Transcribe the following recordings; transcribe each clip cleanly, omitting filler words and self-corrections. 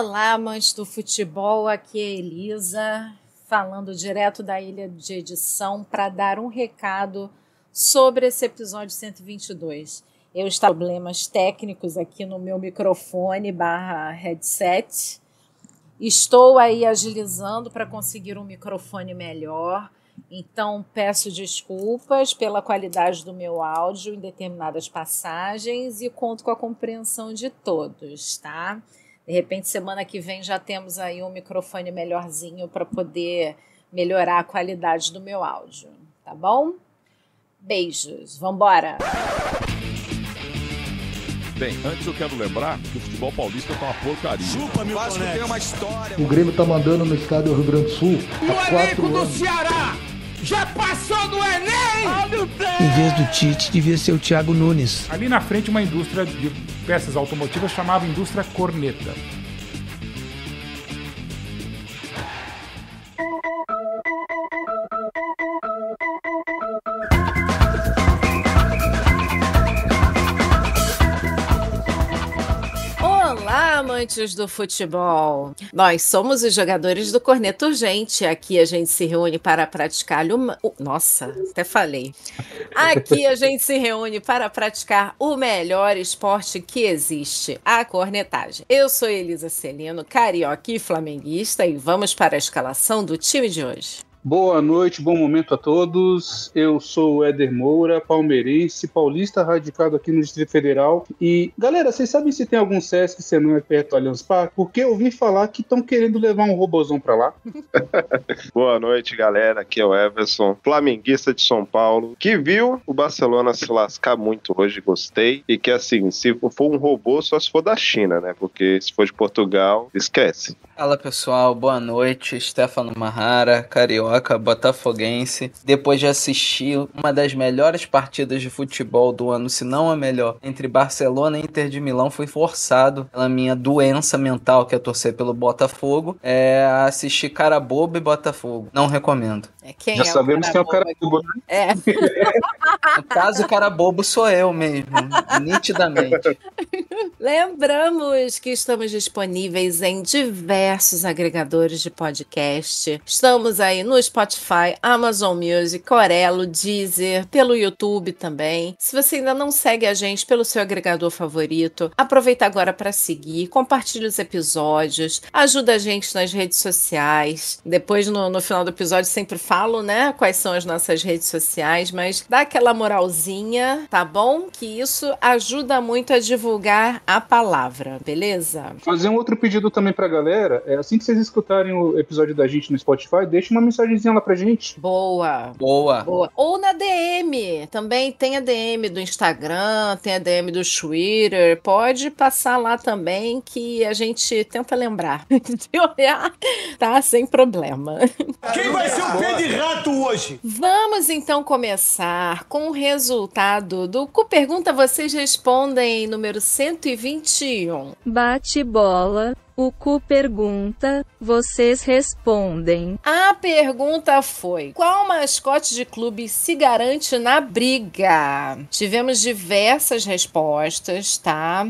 Olá, amantes do futebol, aqui é Elisa, falando direto da ilha de edição para dar um recado sobre esse episódio 122. Eu estava com problemas técnicos aqui no meu microfone / headset. Estou aí agilizando para conseguir um microfone melhor. Então, peço desculpas pela qualidade do meu áudio em determinadas passagens e conto com a compreensão de todos, tá? De repente, semana que vem já temos aí um microfone melhorzinho para poder melhorar a qualidade do meu áudio, tá bom? Beijos, vambora! Bem, antes eu quero lembrar que o futebol paulista tá uma porcaria. Chupa, meu Vasco tem uma história. O Grêmio tá mandando no estado do Rio Grande do Sul há 4 anos. Do Ceará já passou do Enem! Em vez do Tite, devia ser o Thiago Nunes. Ali na frente, uma indústria de peças automotivas chamava Indústria Corneta. Olá, amantes do futebol! Nós somos os jogadores do Corneta Urgente. Aqui a gente se reúne para praticar Nossa, até falei. Aqui a gente se reúne para praticar o melhor esporte que existe, a cornetagem. Eu sou Elisa Celino, carioca e flamenguista, e vamos para a escalação do time de hoje. Boa noite, bom momento a todos. Eu sou o Éder Moura, palmeirense, paulista, radicado aqui no Distrito Federal. E, galera, vocês sabem se tem algum Sesc que não é perto do Allianz Parque? Porque eu ouvi falar que estão querendo levar um robozão pra lá. Boa noite, galera. Aqui é o Everson, flamenguista de São Paulo, que viu o Barcelona se lascar muito hoje, gostei. E que, assim, se for um robô, só se for da China, né? Porque se for de Portugal, esquece. Fala, pessoal. Boa noite. Stefano Mahara, carioca, botafoguense. Depois de assistir uma das melhores partidas de futebol do ano, se não a melhor, entre Barcelona e Inter de Milão, fui forçado pela minha doença mental, que é torcer pelo Botafogo, a assistir cara bobo e Botafogo. Não recomendo. Já sabemos quem é o cara bobo. No caso, o cara bobo sou eu mesmo, nitidamente. Lembramos que estamos disponíveis em diversos agregadores de podcast. Estamos aí no Spotify, Amazon Music, Orelo, Deezer, pelo YouTube também. Se você ainda não segue a gente pelo seu agregador favorito, aproveita agora para seguir, compartilha os episódios, ajuda a gente nas redes sociais. Depois, no final do episódio, sempre falo, né, quais são as nossas redes sociais, mas dá aquela moralzinha, tá bom? Que isso ajuda muito a divulgar a palavra, beleza? Fazer um outro pedido também pra galera, assim que vocês escutarem o episódio da gente no Spotify, deixa uma mensagenzinha lá pra gente. Boa. Ou na DM, também tem a DM do Instagram, tem a DM do Twitter, pode passar lá também que a gente tenta lembrar de olhar, tá? Sem problema. Quem vai ser o pé de rato hoje? Vamos então começar com o resultado do Cu Pergunta, vocês respondem número 121. Bate bola. O Cu pergunta, vocês respondem. A pergunta foi: qual mascote de clube se garante na briga? Tivemos diversas respostas, tá?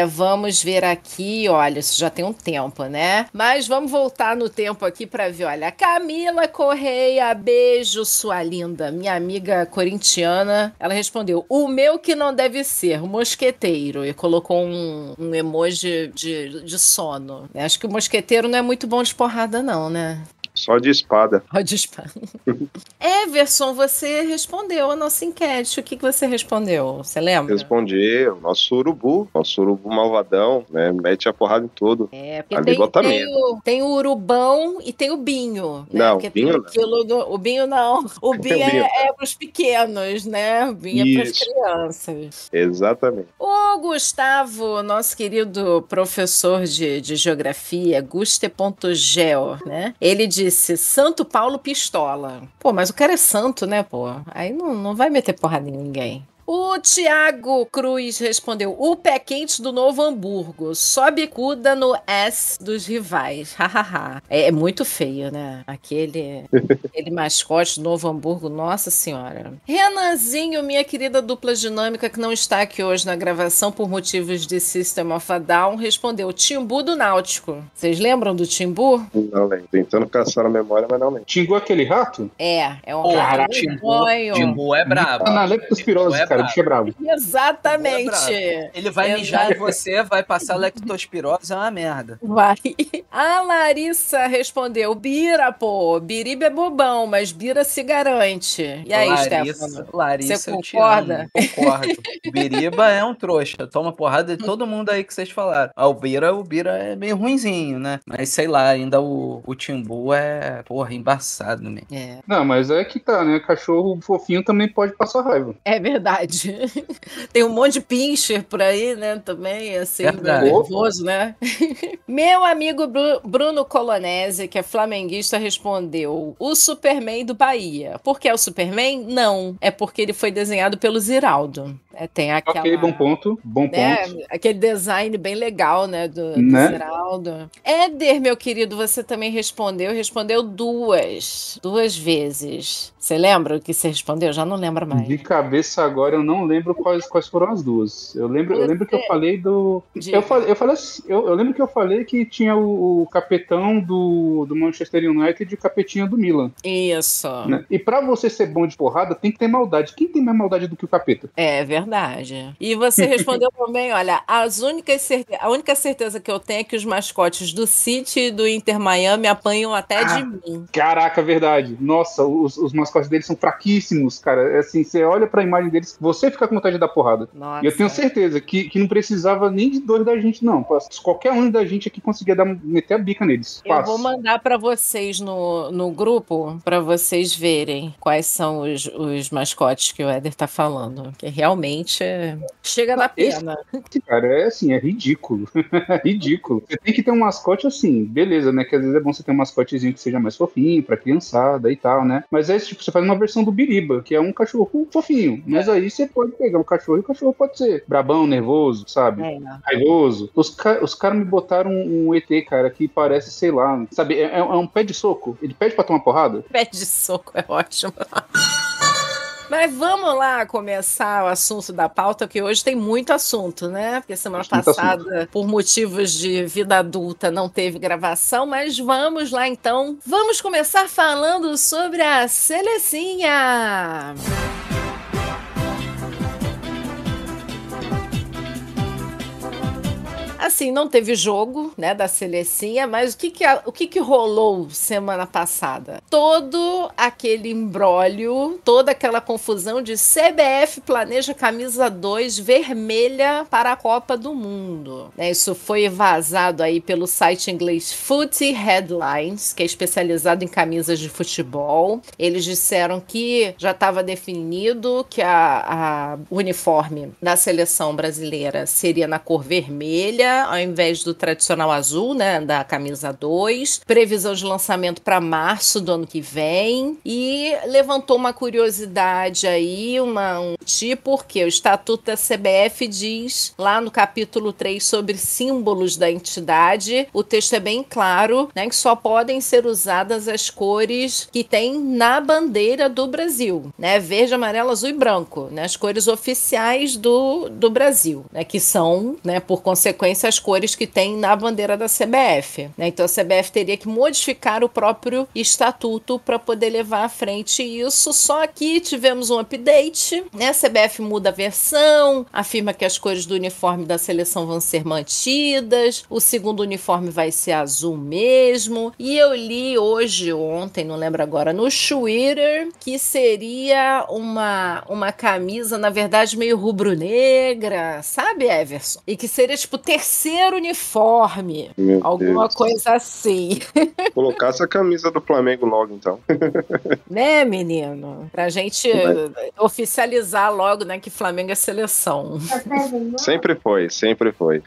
Vamos ver aqui, olha, isso já tem um tempo, né? Mas vamos voltar no tempo aqui pra ver, olha. Camila Correia, beijo, sua linda, minha amiga corintiana. Ela respondeu: o meu que não deve ser, mosqueteiro. E colocou um emoji de sono. Acho que o mosqueteiro não é muito bom de porrada, não, né? Só de espada. Só de espada. Everson, você respondeu a nossa enquete. O que você respondeu? Você lembra? Respondi, o nosso urubu malvadão, né? Mete a porrada em tudo. Porque tem o urubão e tem o binho. Né? Não, porque o binho não. O binho não. O binho é para os pequenos, né? O binho é para as crianças. Exatamente. O Gustavo, nosso querido professor de geografia, Guste.geo, né? Ele disse Santo Paulo pistola. Pô, mas o cara é santo, né, pô? Aí não vai meter porrada em ninguém. O Thiago Cruz respondeu: o pé quente do Novo Hamburgo, só bicuda no S dos rivais. Hahaha. É muito feio, né? Aquele mascote do Novo Hamburgo, nossa senhora. Renanzinho, minha querida dupla dinâmica que não está aqui hoje na gravação por motivos de System of a Down, respondeu: Timbu do Náutico. Vocês lembram do Timbu? Não lembro. Tentando caçar a memória, mas não lembro. Timbu é aquele rato? É um rato. Timbu é brabo. Na leptospirose, cara, o bicho é brabo. Exatamente. Ele vai mijar em você, vai passar lectospirose, é uma merda. Vai. A Larissa respondeu: Bira, pô. Biriba é bobão, mas Bira se garante. E aí, Stefano? Larissa, você concorda? Concordo. Biriba é um trouxa. Toma porrada de todo mundo aí que vocês falaram. O Bira é meio ruinzinho, né? Mas sei lá, ainda o Timbu é, porra, embaçado mesmo. É. Não, mas é que tá, né? Cachorro fofinho também pode passar raiva. É verdade. Tem um monte de pincher por aí, né? Também, assim, nervoso, né? Meu amigo Bruno Colonese, que é flamenguista, respondeu: o Superman do Bahia. Por que é o Superman? Não. É porque ele foi desenhado pelo Ziraldo. Tem aquela... Ok, bom ponto. Aquele design bem legal, né? Do Ziraldo. Éder, meu querido, você também respondeu duas vezes. Você lembra o que você respondeu? Eu já não lembro mais. De cabeça agora eu não lembro quais foram as duas. Eu lembro que eu falei do... Eu lembro que eu falei que tinha o capitão do Manchester United e o capetinha do Milan. Isso. Né? E pra você ser bom de porrada, tem que ter maldade. Quem tem mais maldade do que o capeta? É verdade. E você respondeu também, olha, a única certeza que eu tenho é que os mascotes do City e do Inter Miami apanham até de mim. Caraca, verdade. Nossa, os mascotes deles são fraquíssimos, cara. Assim, você olha pra imagem deles, você fica com vontade de dar porrada. Nossa. E eu tenho certeza que não precisava nem de dois da gente, não. Qualquer um da gente aqui conseguia meter a bica neles. Eu vou mandar pra vocês no grupo, pra vocês verem quais são os mascotes que o Éder tá falando. Que realmente chega na pena. Cara, é assim, é ridículo. Ridículo. Você tem que ter um mascote assim, beleza, né? Que às vezes é bom você ter um mascotezinho que seja mais fofinho, pra criançada e tal, né? Mas é tipo, você faz uma versão do Biriba, que é um cachorro fofinho. Mas aí você pode pegar um cachorro e o cachorro pode ser brabão, nervoso, sabe? Raivoso. Os caras me botaram um ET, cara, que parece, sei lá, sabe? É um pé de soco. Ele pede pra tomar porrada? Pé de soco é ótimo. Mas vamos lá começar o assunto da pauta, que hoje tem muito assunto, né? Porque semana passada, por motivos de vida adulta, não teve gravação, mas vamos lá então. Vamos começar falando sobre a Selecinha! Assim, não teve jogo, né, da Selecinha, mas o que rolou semana passada? Todo aquele imbróglio, toda aquela confusão de CBF planeja camisa 2 vermelha para a Copa do Mundo. Isso foi vazado aí pelo site inglês Footy Headlines, que é especializado em camisas de futebol. Eles disseram que já estava definido que a uniforme da seleção brasileira seria na cor vermelha, ao invés do tradicional azul, né, da camisa 2. Previsão de lançamento para março do ano que vem. E levantou uma curiosidade aí, porque o Estatuto da CBF diz lá no capítulo 3 sobre símbolos da entidade, o texto é bem claro, né, que só podem ser usadas as cores que tem na bandeira do Brasil, né, verde, amarelo, azul e branco, né, as cores oficiais do Brasil, né, que são, né, por consequência, as cores que tem na bandeira da CBF, né? Então a CBF teria que modificar o próprio estatuto para poder levar à frente isso. Só que tivemos um update, né? A CBF muda a versão, afirma que as cores do uniforme da seleção vão ser mantidas, o segundo uniforme vai ser azul mesmo. E eu li ontem, não lembro agora, no Twitter, que seria uma camisa, na verdade, meio rubro-negra, sabe, Everson? E que seria tipo terceiro terceiro uniforme. Meu Alguma Deus. coisa assim. Colocasse a camisa do Flamengo logo, então. Né, menino? Pra gente oficializar logo, né, que Flamengo é seleção. Sempre foi, sempre foi.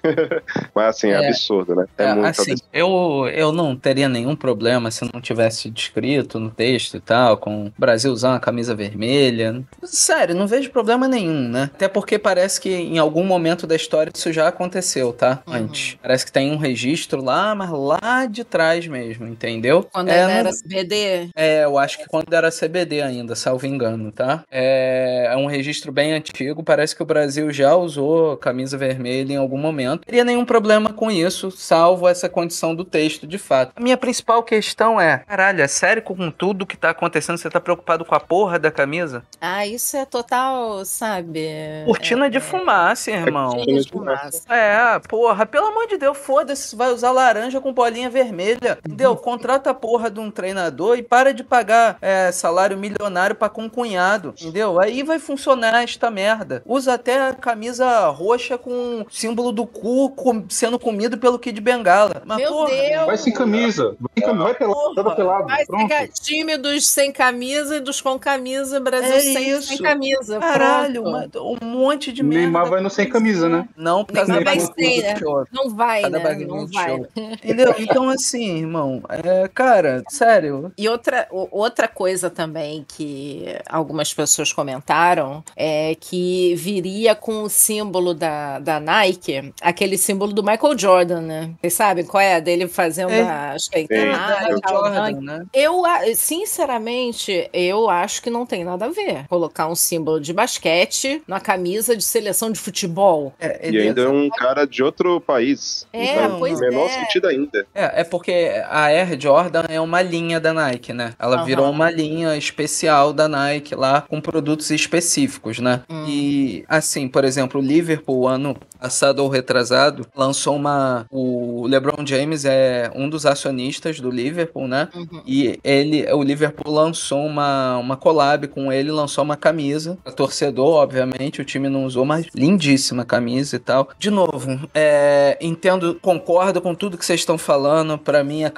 Mas assim, é absurdo, né? É muito assim, absurdo. eu não teria nenhum problema se não tivesse descrito no texto e tal, com o Brasil usar uma camisa vermelha. Sério, não vejo problema nenhum, né? Até porque parece que em algum momento da história isso já aconteceu, tá? Antes. Parece que tem um registro lá, mas lá de trás mesmo, entendeu? Quando ainda era CBD? Eu acho que quando era CBD ainda, salvo engano, tá? É um registro bem antigo, parece que o Brasil já usou camisa vermelha em algum momento. Não teria nenhum problema com isso, salvo essa condição do texto, de fato. A minha principal questão é, caralho, é sério com tudo que tá acontecendo, você tá preocupado com a porra da camisa? Ah, isso é total, sabe? Cortina de fumaça, irmão. Cortina de fumaça. Porra, pelo amor de Deus, foda-se, vai usar laranja com bolinha vermelha, entendeu? Contrata a porra de um treinador e para de pagar salário milionário pra concunhado, entendeu? Aí vai funcionar esta merda. Usa até a camisa roxa com símbolo do cu sendo comido pelo Kid Bengala. Mas, Meu Deus! Vai sem camisa. Vai pelado. Vai Pronto. pegar tímidos sem camisa e dos com camisa, Brasil sem camisa. Caralho, Pronto. um monte de merda. Neymar vai no sem camisa, né? Não, por causa Neymar da vai bagulho sem, do né? show. Não vai, Cada né? bagulho Não do vai. show. Entendeu? Então, assim, irmão, cara, sério. E outra coisa também que algumas pessoas comentaram é que viria com o símbolo da Nike, aquele símbolo do Michael Jordan, né? Vocês sabem qual é? Dele fazendo acho que Jordan, né? Sinceramente, eu acho que não tem nada a ver colocar um símbolo de basquete na camisa de seleção de futebol. E ainda é um cara de outro país. Pois menor sentido ainda. É porque a Air Jordan é uma linha da Nike, né? Ela virou uma linha especial da Nike lá com produtos específicos, né? E, assim, por exemplo, o Liverpool, ano passado ou retrasado, lançou o LeBron James é um dos acionistas do Liverpool, né? E o Liverpool lançou uma collab com ele, lançou uma camisa, a torcedor, obviamente, o time não usou, mas lindíssima camisa e tal. De novo, concordo com tudo que vocês estão falando. Pra mim, a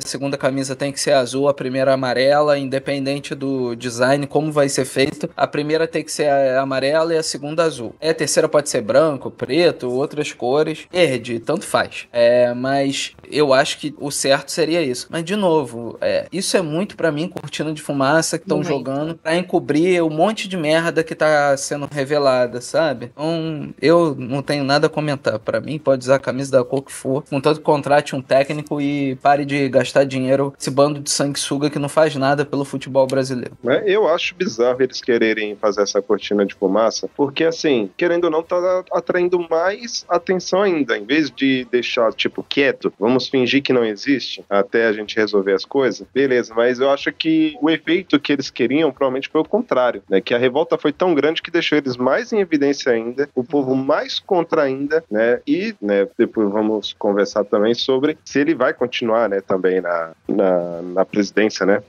segunda camisa tem que ser azul, a primeira amarela, independente do design, como vai ser feito. A primeira tem que ser amarela e a segunda azul. A terceira pode ser branco, preto, outras cores, verde, tanto faz. Mas eu acho que o certo seria isso. Mas, de novo, isso é muito pra mim cortina de fumaça que estão jogando pra encobrir um monte de merda que tá sendo revelada, sabe? Então, eu não tenho nada a comentar. Pra mim, pode usar a camisa da cor que for, contanto que contrate um técnico e pare de gastar dinheiro esse bando de sanguessuga que não faz nada pelo futebol brasileiro. Eu acho bizarro eles quererem fazer essa cortina de fumaça, porque, assim, querendo ou não, tá atraindo mais atenção ainda. Em vez de deixar, tipo, quieto, vamos fingir que não existe até a gente resolver as coisas, beleza, mas eu acho que o efeito que eles queriam provavelmente foi o contrário, né? Que a revolta foi tão grande que deixou eles mais em evidência ainda, o povo mais contra ainda, né? E, né, depois vamos conversar também sobre se ele vai continuar, né, também na presidência, né?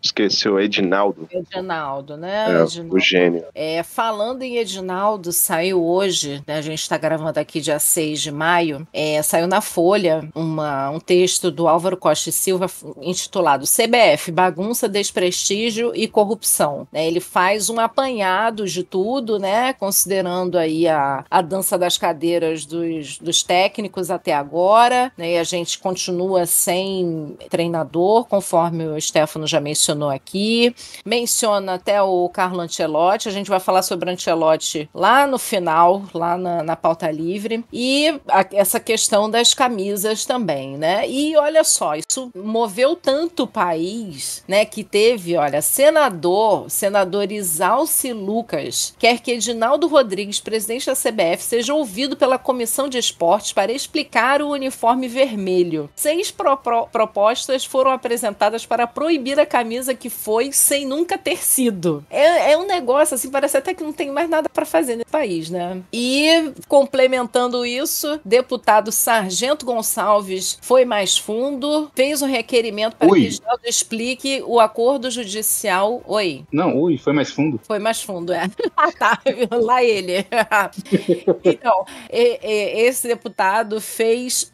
Esqueci o Edinaldo. Edinaldo, né? O gênio. Falando em Edinaldo, saiu hoje, né, a gente está gravando aqui dia 6 de maio, saiu na Folha um texto do Álvaro Costa e Silva intitulado CBF, Bagunça, Desprestígio e Corrupção. Ele faz um apanhado de tudo, né, considerando aí a dança das cadeiras dos técnicos até agora, né, e a gente continua sem treinador, conforme o Stefano já mencionou aqui, menciona até o Carlo Ancelotti, a gente vai falar sobre Ancelotti lá no final, lá na pauta livre, e essa questão das camisas também, né, e olha só, isso moveu tanto o país, né, que teve, olha, senador Isalci Lucas quer que Edinaldo Rodrigues, presidente da CBF, seja ouvido pela Comissão de Esportes para explicar o uniforme vermelho. 6 propostas foram apresentadas para proibir a camisa que foi sem nunca ter sido. É um negócio assim, parece até que não tem mais nada para fazer nesse país, né? E complementando isso, deputado Sargento Gonçalves foi mais fundo, fez um requerimento para que Reginaldo explique o acordo judicial. Oi. Não, foi mais fundo. Foi mais fundo, é. Tá, lá ele. Então, esse deputado fez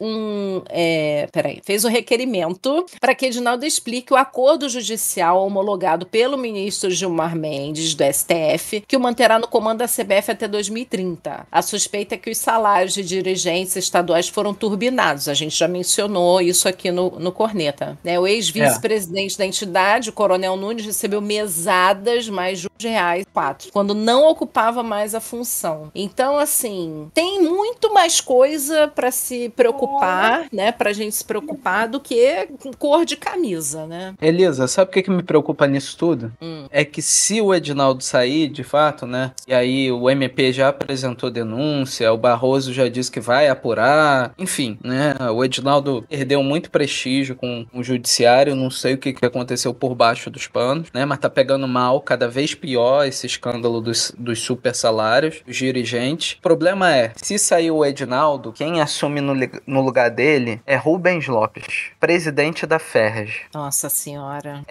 fez um requerimento para que Reginaldo explique o acordo judicial homologado pelo ministro Gilmar Mendes, do STF, que o manterá no comando da CBF até 2030. A suspeita é que os salários de dirigentes estaduais foram turbinados. A gente já mencionou isso aqui no Corneta. Né? O ex-vice-presidente da entidade, o Coronel Nunes, recebeu mesadas mais de R$4, quando não ocupava mais a função. Então, assim, tem muito mais coisa para se preocupar, né? Pra gente se preocupar do que cor de camisa, né? Elisa, sabe o que me preocupa nisso tudo? É que se o Edinaldo sair, de fato, né? E aí o MP já apresentou denúncia, o Barroso já disse que vai apurar, enfim, né? O Edinaldo perdeu muito prestígio com o judiciário, não sei o que aconteceu por baixo dos panos, né? Mas tá pegando mal, cada vez pior esse escândalo dos super salários, dos dirigentes. O problema é, se sair o Edinaldo, quem assume no lugar dele é Rubens Lopes, presidente da Ferj. Nossa senhora.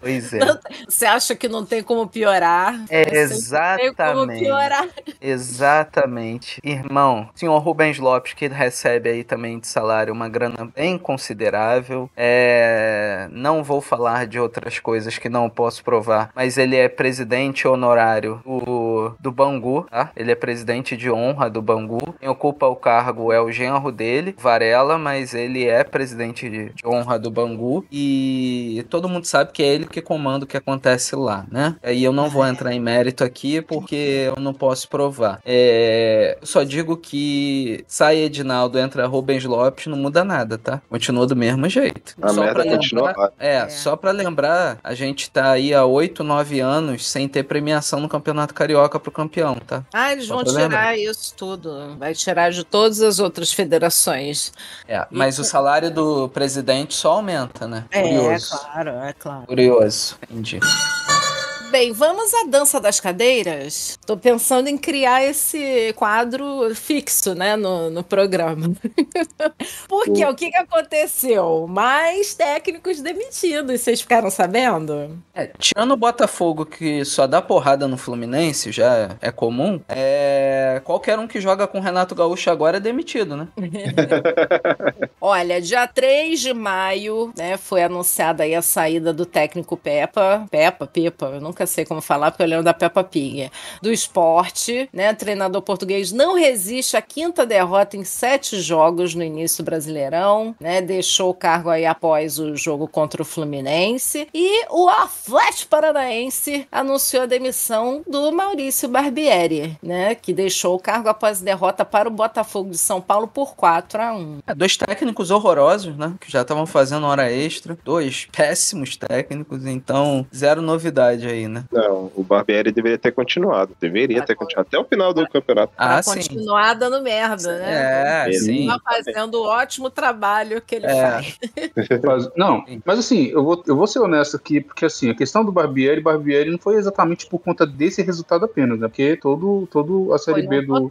Pois é. Você acha que não tem como piorar? Exatamente. Não tem como piorar. Exatamente. Irmão, senhor Rubens Lopes, que recebe aí também de salário uma grana bem considerável. Não vou falar de outras coisas que não posso provar, mas ele é presidente honorário do Bangu, tá? Ele é presidente de honra do Bangu. Quem ocupa o cargo é o genro dele, Varela, mas ele é presidente de honra do Bangu e todo mundo sabe que é ele que comanda o que acontece lá, né? E eu não vou entrar em mérito aqui porque eu não posso provar. Eu só digo que sai Edinaldo, entra Rubens Lopes, não muda nada, tá? Continua do mesmo jeito. Só pra lembrar, a gente tá aí há 8, 9 anos sem ter premiação no Campeonato Carioca pro campeão, tá? Eles vão tirar isso tudo. Vai tirar de todas as outras federações. Mas o salário do presidente só aumenta, né? Curioso. É claro. Curioso, entendi. Bem, vamos à dança das cadeiras? Tô pensando em criar esse quadro fixo, né, no programa. Porque o que aconteceu? Mais técnicos demitidos, vocês ficaram sabendo? Tirando o Botafogo, que só dá porrada no Fluminense, já é comum, qualquer um que joga com o Renato Gaúcho agora é demitido, né? Olha, dia 3 de maio, né, foi anunciada aí a saída do técnico Pepa, eu nunca sei como falar, porque eu lembro da Peppa Pig, do Sport, né, treinador português, não resiste à 5ª derrota em 7 jogos no início do Brasileirão, né, deixou o cargo aí após o jogo contra o Fluminense, e o Atlético Paranaense anunciou a demissão do Maurício Barbieri, né, que deixou o cargo após a derrota para o Botafogo de São Paulo por 4-1. 2 técnicos horrorosos, né, que já estavam fazendo hora extra, 2 péssimos técnicos, então zero novidade aí, né? Não, o Barbieri deveria ter continuado. Deveria ter continuado até o final do campeonato. Continuar dando merda, né? Sim. Tá fazendo o ótimo trabalho que ele faz. Mas assim, eu vou ser honesto aqui, porque assim, a questão do Barbieri não foi exatamente por conta desse resultado apenas, né? Porque todo a Série B do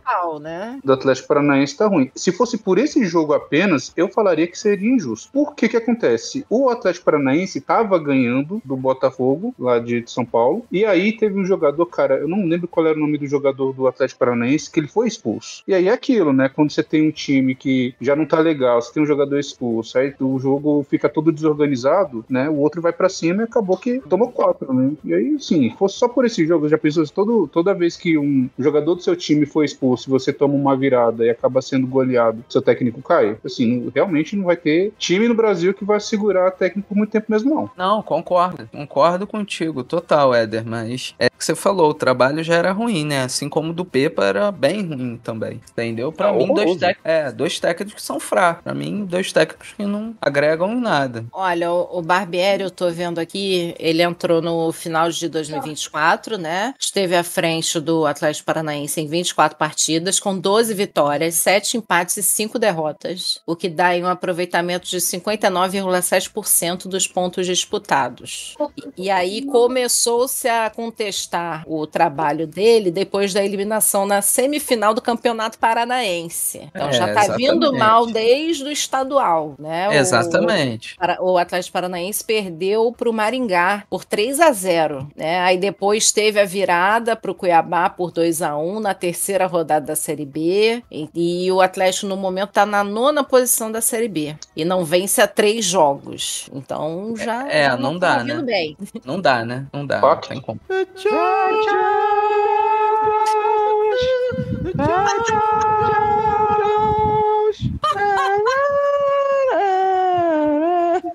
Atlético Paranaense tá ruim. Se fosse por esse jogo apenas, eu falaria que seria injusto. Por que acontece? O Atlético Paranaense tava ganhando do Botafogo, lá de São Paulo, e aí teve um jogador, cara, eu não lembro qual era o nome do jogador do Atlético Paranaense, que ele foi expulso. E aí é aquilo, né? Quando você tem um time que já não tá legal, você tem um jogador expulso, aí o jogo fica todo desorganizado, né? O outro vai pra cima e acabou que tomou 4, né? E aí, sim, fosse só por esse jogo, já pensou, toda vez que um jogador do seu time foi expulso, você toma uma virada e acaba sendo goleado, seu técnico cai? Assim, realmente não vai ter time no Brasil que vai segurar técnico por muito tempo mesmo, não. Não, concordo contigo, total, Éder, mas é o que você falou, o trabalho já era ruim, né? Assim como o do Pepa era bem ruim também, entendeu? Pra mim, dois técnicos que são fracos. Pra mim, 2 técnicos que não agregam em nada. Olha, o Barbieri, eu tô vendo aqui, ele entrou no final de 2024, né? Esteve à frente do Atlético Paranaense em 24 partidas, com 12 vitórias, 7 empates e 5 derrotas, o que dá aí um aproveitamento de 59,7% dos pontos disputados. E aí começou voltou-se a contestar o trabalho dele depois da eliminação na semifinal do Campeonato Paranaense. Então já está vindo mal desde o estadual, né? Exatamente. O Atlético Paranaense perdeu para o Maringá por 3-0, né? Aí depois teve a virada para o Cuiabá por 2-1 na terceira rodada da Série B, e o Atlético no momento está na 9ª posição da Série B e não vence há 3 jogos. Então já não dá, tá vindo né? bem. Não dá, né? Não dá. Não tem como.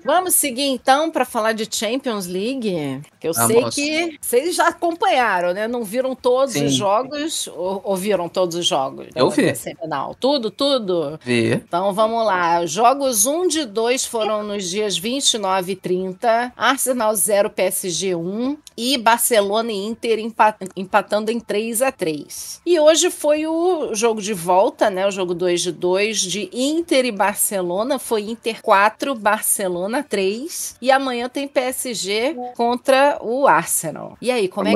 Vamos seguir então para falar de Champions League, que eu sei que vocês já acompanharam, né? Não viram todos os jogos, ou viram todos os jogos? Eu vi. Semifinal. Tudo? Vi. Então vamos lá. Jogos 1 de 2 foram nos dias 29 e 30. Arsenal 0, PSG 1 e Barcelona e Inter empatando em 3-3. E hoje foi o jogo de volta, né? O jogo 2 de 2 de Inter e Barcelona. Foi Inter 4, Barcelona 3. E amanhã tem PSG contra o Arsenal. E aí, como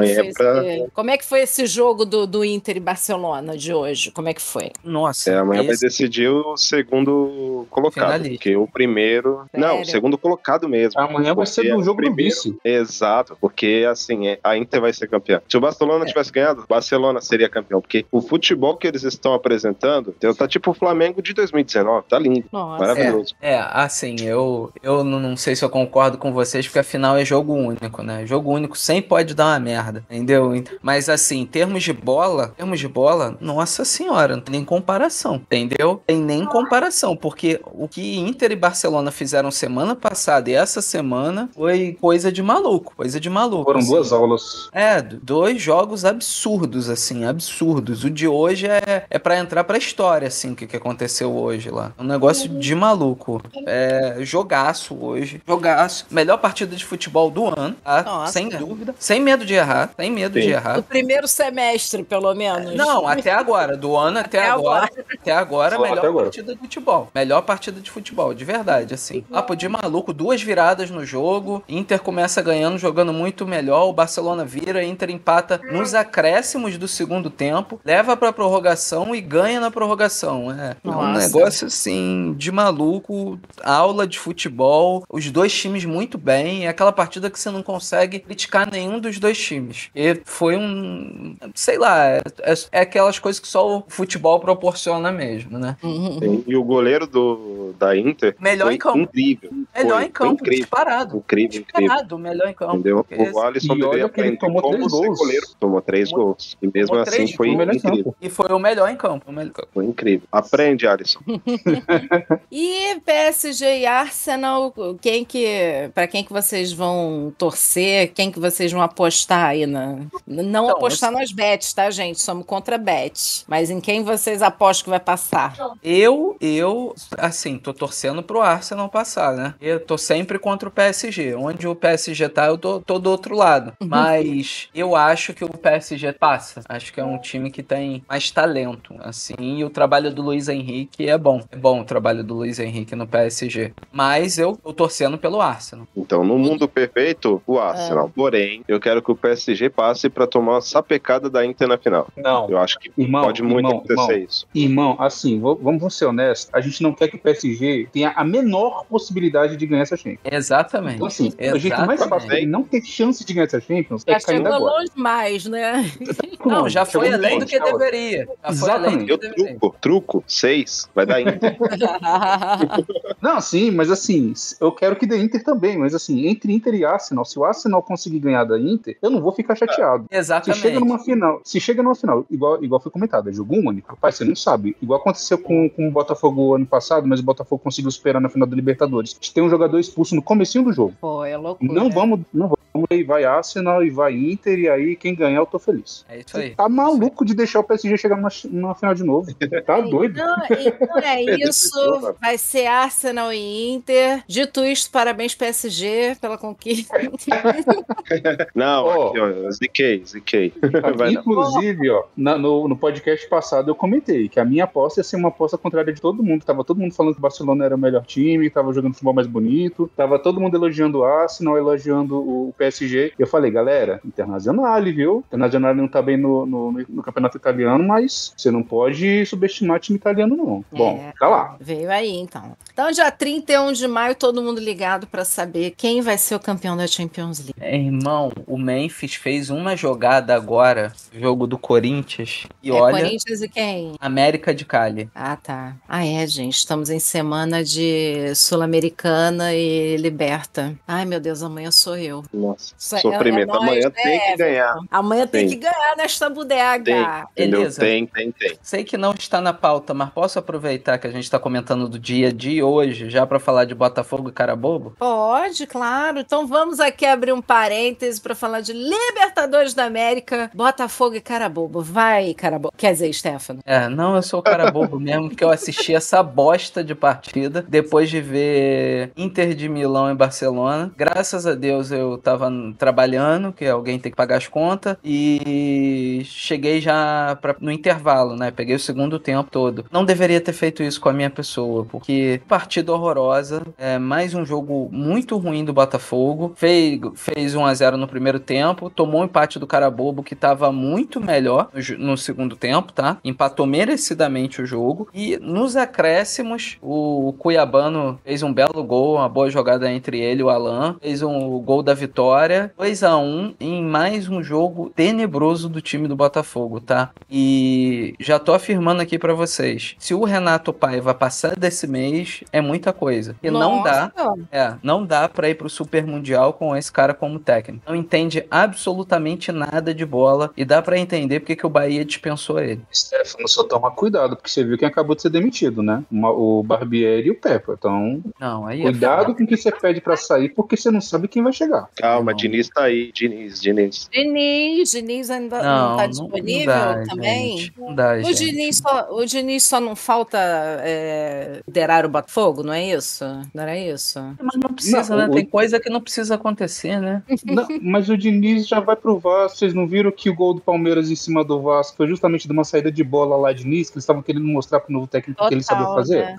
é que foi esse jogo do Inter e Barcelona de hoje? Como é que foi? Nossa. Amanhã vai decidir o segundo colocado. Finalista. Porque o primeiro... Sério? Não, o segundo colocado mesmo. Amanhã vai ser do jogo do vice. Exato, porque assim, a Inter vai ser campeã. Se o Barcelona tivesse ganhado, o Barcelona seria campeão. Porque o futebol que eles estão apresentando tá tipo o Flamengo de 2019. Tá lindo. Nossa. Maravilhoso. Assim, eu não sei se eu concordo com vocês, porque afinal é jogo único, né? Jogo único sempre pode dar uma merda, entendeu? Mas assim, em termos de bola, nossa senhora, não tem nem comparação, entendeu? Tem nem comparação, porque o que Inter e Barcelona fizeram semana passada e essa semana foi coisa de maluco. Foram assim, 2 aulas. 2 jogos absurdos, assim, absurdos. O de hoje é pra entrar pra história, assim, o que aconteceu hoje lá. Um negócio de maluco. Jogaço hoje. Jogaço. Melhor partida de futebol do ano, tá? Nossa. Sem dúvida. Sem medo de errar. Do primeiro semestre, pelo menos. Não, até agora. Do ano até agora. Até agora, melhor partida de futebol. Melhor partida de futebol, de verdade, assim. Papo de maluco. 2 viradas no jogo. Inter começa ganhando, jogando muito melhor. O Barcelona vira, Inter empata nos acréscimos do segundo tempo. Leva pra prorrogação e ganha na prorrogação. É um negócio, assim, de maluco. Aula de futebol. Os 2 times muito bem. É aquela partida que você não consegue criticar nenhum dos 2 times. E foi sei lá, é aquelas coisas que só o futebol proporciona mesmo, né? E o goleiro da Inter melhor em campo. Incrível. Melhor em campo, incrível. Disparado. Incrível. Melhor em campo. Entendeu? O Alisson deveria aprender tomou 3 gols. Goleiro. Tomou 3 gols. E mesmo assim foi incrível. E foi o melhor em campo. Foi incrível. Aprende, Alisson. E PSG e Arsenal, pra quem que vocês vão torcer? Quem que vocês vão apostar aí? Não apostar nas bets, tá, gente? Somos contra bets. Mas em quem vocês apostam que vai passar? Eu, assim, tô torcendo pro Arsenal passar, né? Eu tô sempre contra o PSG. Onde o PSG tá, eu tô do outro lado. Mas eu acho que o PSG passa. Acho que é um time que tem mais talento, assim. E o trabalho do Luiz Henrique é bom. É bom o trabalho do Luiz Henrique no PSG. Mas eu tô torcendo pelo Arsenal. Então, no mundo perfeito, o Arsenal. Porém, eu quero que o PSG passe pra tomar uma sapecada da Inter na final. Não. Eu acho que pode muito acontecer isso. Irmão, assim, vamos ser honestos. A gente não quer que o PSG tenha a menor possibilidade de ganhar essa Champions. Exatamente. Então, assim, o jeito mais fácil de não ter chance de ganhar essa Champions é caindo agora. Chegou longe mais, né? Não, já foi além do que deveria. Exatamente. Truco, 6, vai dar Inter. Não, sim, mas assim, eu quero que dê Inter também, mas assim, entre Inter e Arsenal, se o Arsenal conseguir ganhar da Inter, eu não vou ficar chateado. Exatamente. Se chega numa final, igual foi comentado, é jogo único, rapaz, você não sabe. Igual aconteceu com o Botafogo ano passado, mas o Botafogo conseguiu superar na final da Libertadores. Tem um jogador expulso no comecinho do jogo. Pô, é loucura. Não vamos, aí vai Arsenal e vai Inter, e aí quem ganhar eu tô feliz. É isso aí. Você tá maluco de deixar o PSG chegar numa final de novo. Tá doido. Então é isso. Vai ser Arsenal e Inter. Dito isto, parabéns PSG pela conquista. Não, aqui, ó, ziquei. Inclusive, ó, no podcast passado eu comentei que a minha aposta ia ser uma aposta contrária de todo mundo. Tava todo mundo falando que o Barcelona era o melhor time, tava jogando futebol mais bonito, tava todo mundo elogiando o Arsenal, elogiando o PSG. E eu falei, galera, Internazionale, viu? Internazionale não tá bem no campeonato italiano, mas você não pode subestimar time italiano, não. Bom, tá lá. Veio aí, então. Então, dia 31 de maio, todo mundo ligado pra saber quem vai ser o campeão da Champions League. Irmão, o Memphis fez uma jogada agora, jogo do Corinthians, e olha... Corinthians e quem? América de Cali. Ah, tá. Ah, gente, estamos em semana de Sul-Americana e Liberta. Ai, meu Deus, amanhã sou eu. Nossa, sofrimento. Amanhã tem que ganhar. Amanhã tem que ganhar nesta bodega. Beleza. Tem. Sei que não está na pauta, mas posso aproveitar que a gente está comentando do dia de hoje, já para falar de Botafogo e Carabobo? Pode, claro. Então vamos aqui abrir um parêntese para falar de Libertadores da América, Botafogo e Carabobo. Vai, Carabobo. Quer dizer, Stefano? Não, eu sou o Carabobo mesmo, que eu assisti essa bosta de partida depois de ver Inter de Milão e Barcelona. Graças a Deus eu tava trabalhando, que alguém tem que pagar as contas, e cheguei já no intervalo, né? Peguei o segundo tempo todo. Não deveria ter feito isso com a minha pessoa, porque partida horrorosa, mais um jogo muito ruim do Botafogo, fez 1-0 no primeiro tempo, tomou um empate do Carabobo, que tava muito melhor no segundo tempo, tá? Empatou merecidamente o jogo, e nos acréscimos, o Cuiabano fez um belo gol, uma boa jogada entre ele e o Alan, fez um gol da vitória, 2-1 em mais um jogo tenebroso do time do Botafogo, tá? E já tô afirmando aqui pra vocês, se o Renato Paiva passar desse mês, é muita coisa. E não dá pra ir pro Super Mundial com esse cara como técnico. Não entende absolutamente nada de bola, e dá pra entender porque que o Bahia dispensou ele. Stefano, só toma cuidado, porque você viu quem acabou de ser demitido, né? O Barbieri e o Peppa. Então, cuidado com o que você pede pra sair, porque você não sabe quem vai chegar. Calma, Diniz tá aí. Diniz ainda não tá disponível também? Gente, não dá, O Diniz só não falta liderar o Botafogo, não é isso? Não era isso? Mas não precisa, né? Tem coisa que não precisa acontecer, né? Não, mas o Diniz já vai pro Vasco. Vocês não viram que o gol do Palmeiras em cima do Vasco foi justamente de uma saída de bola lá de Diniz, que eles estavam querendo mostrar pro novo técnico que ele sabia fazer? Né?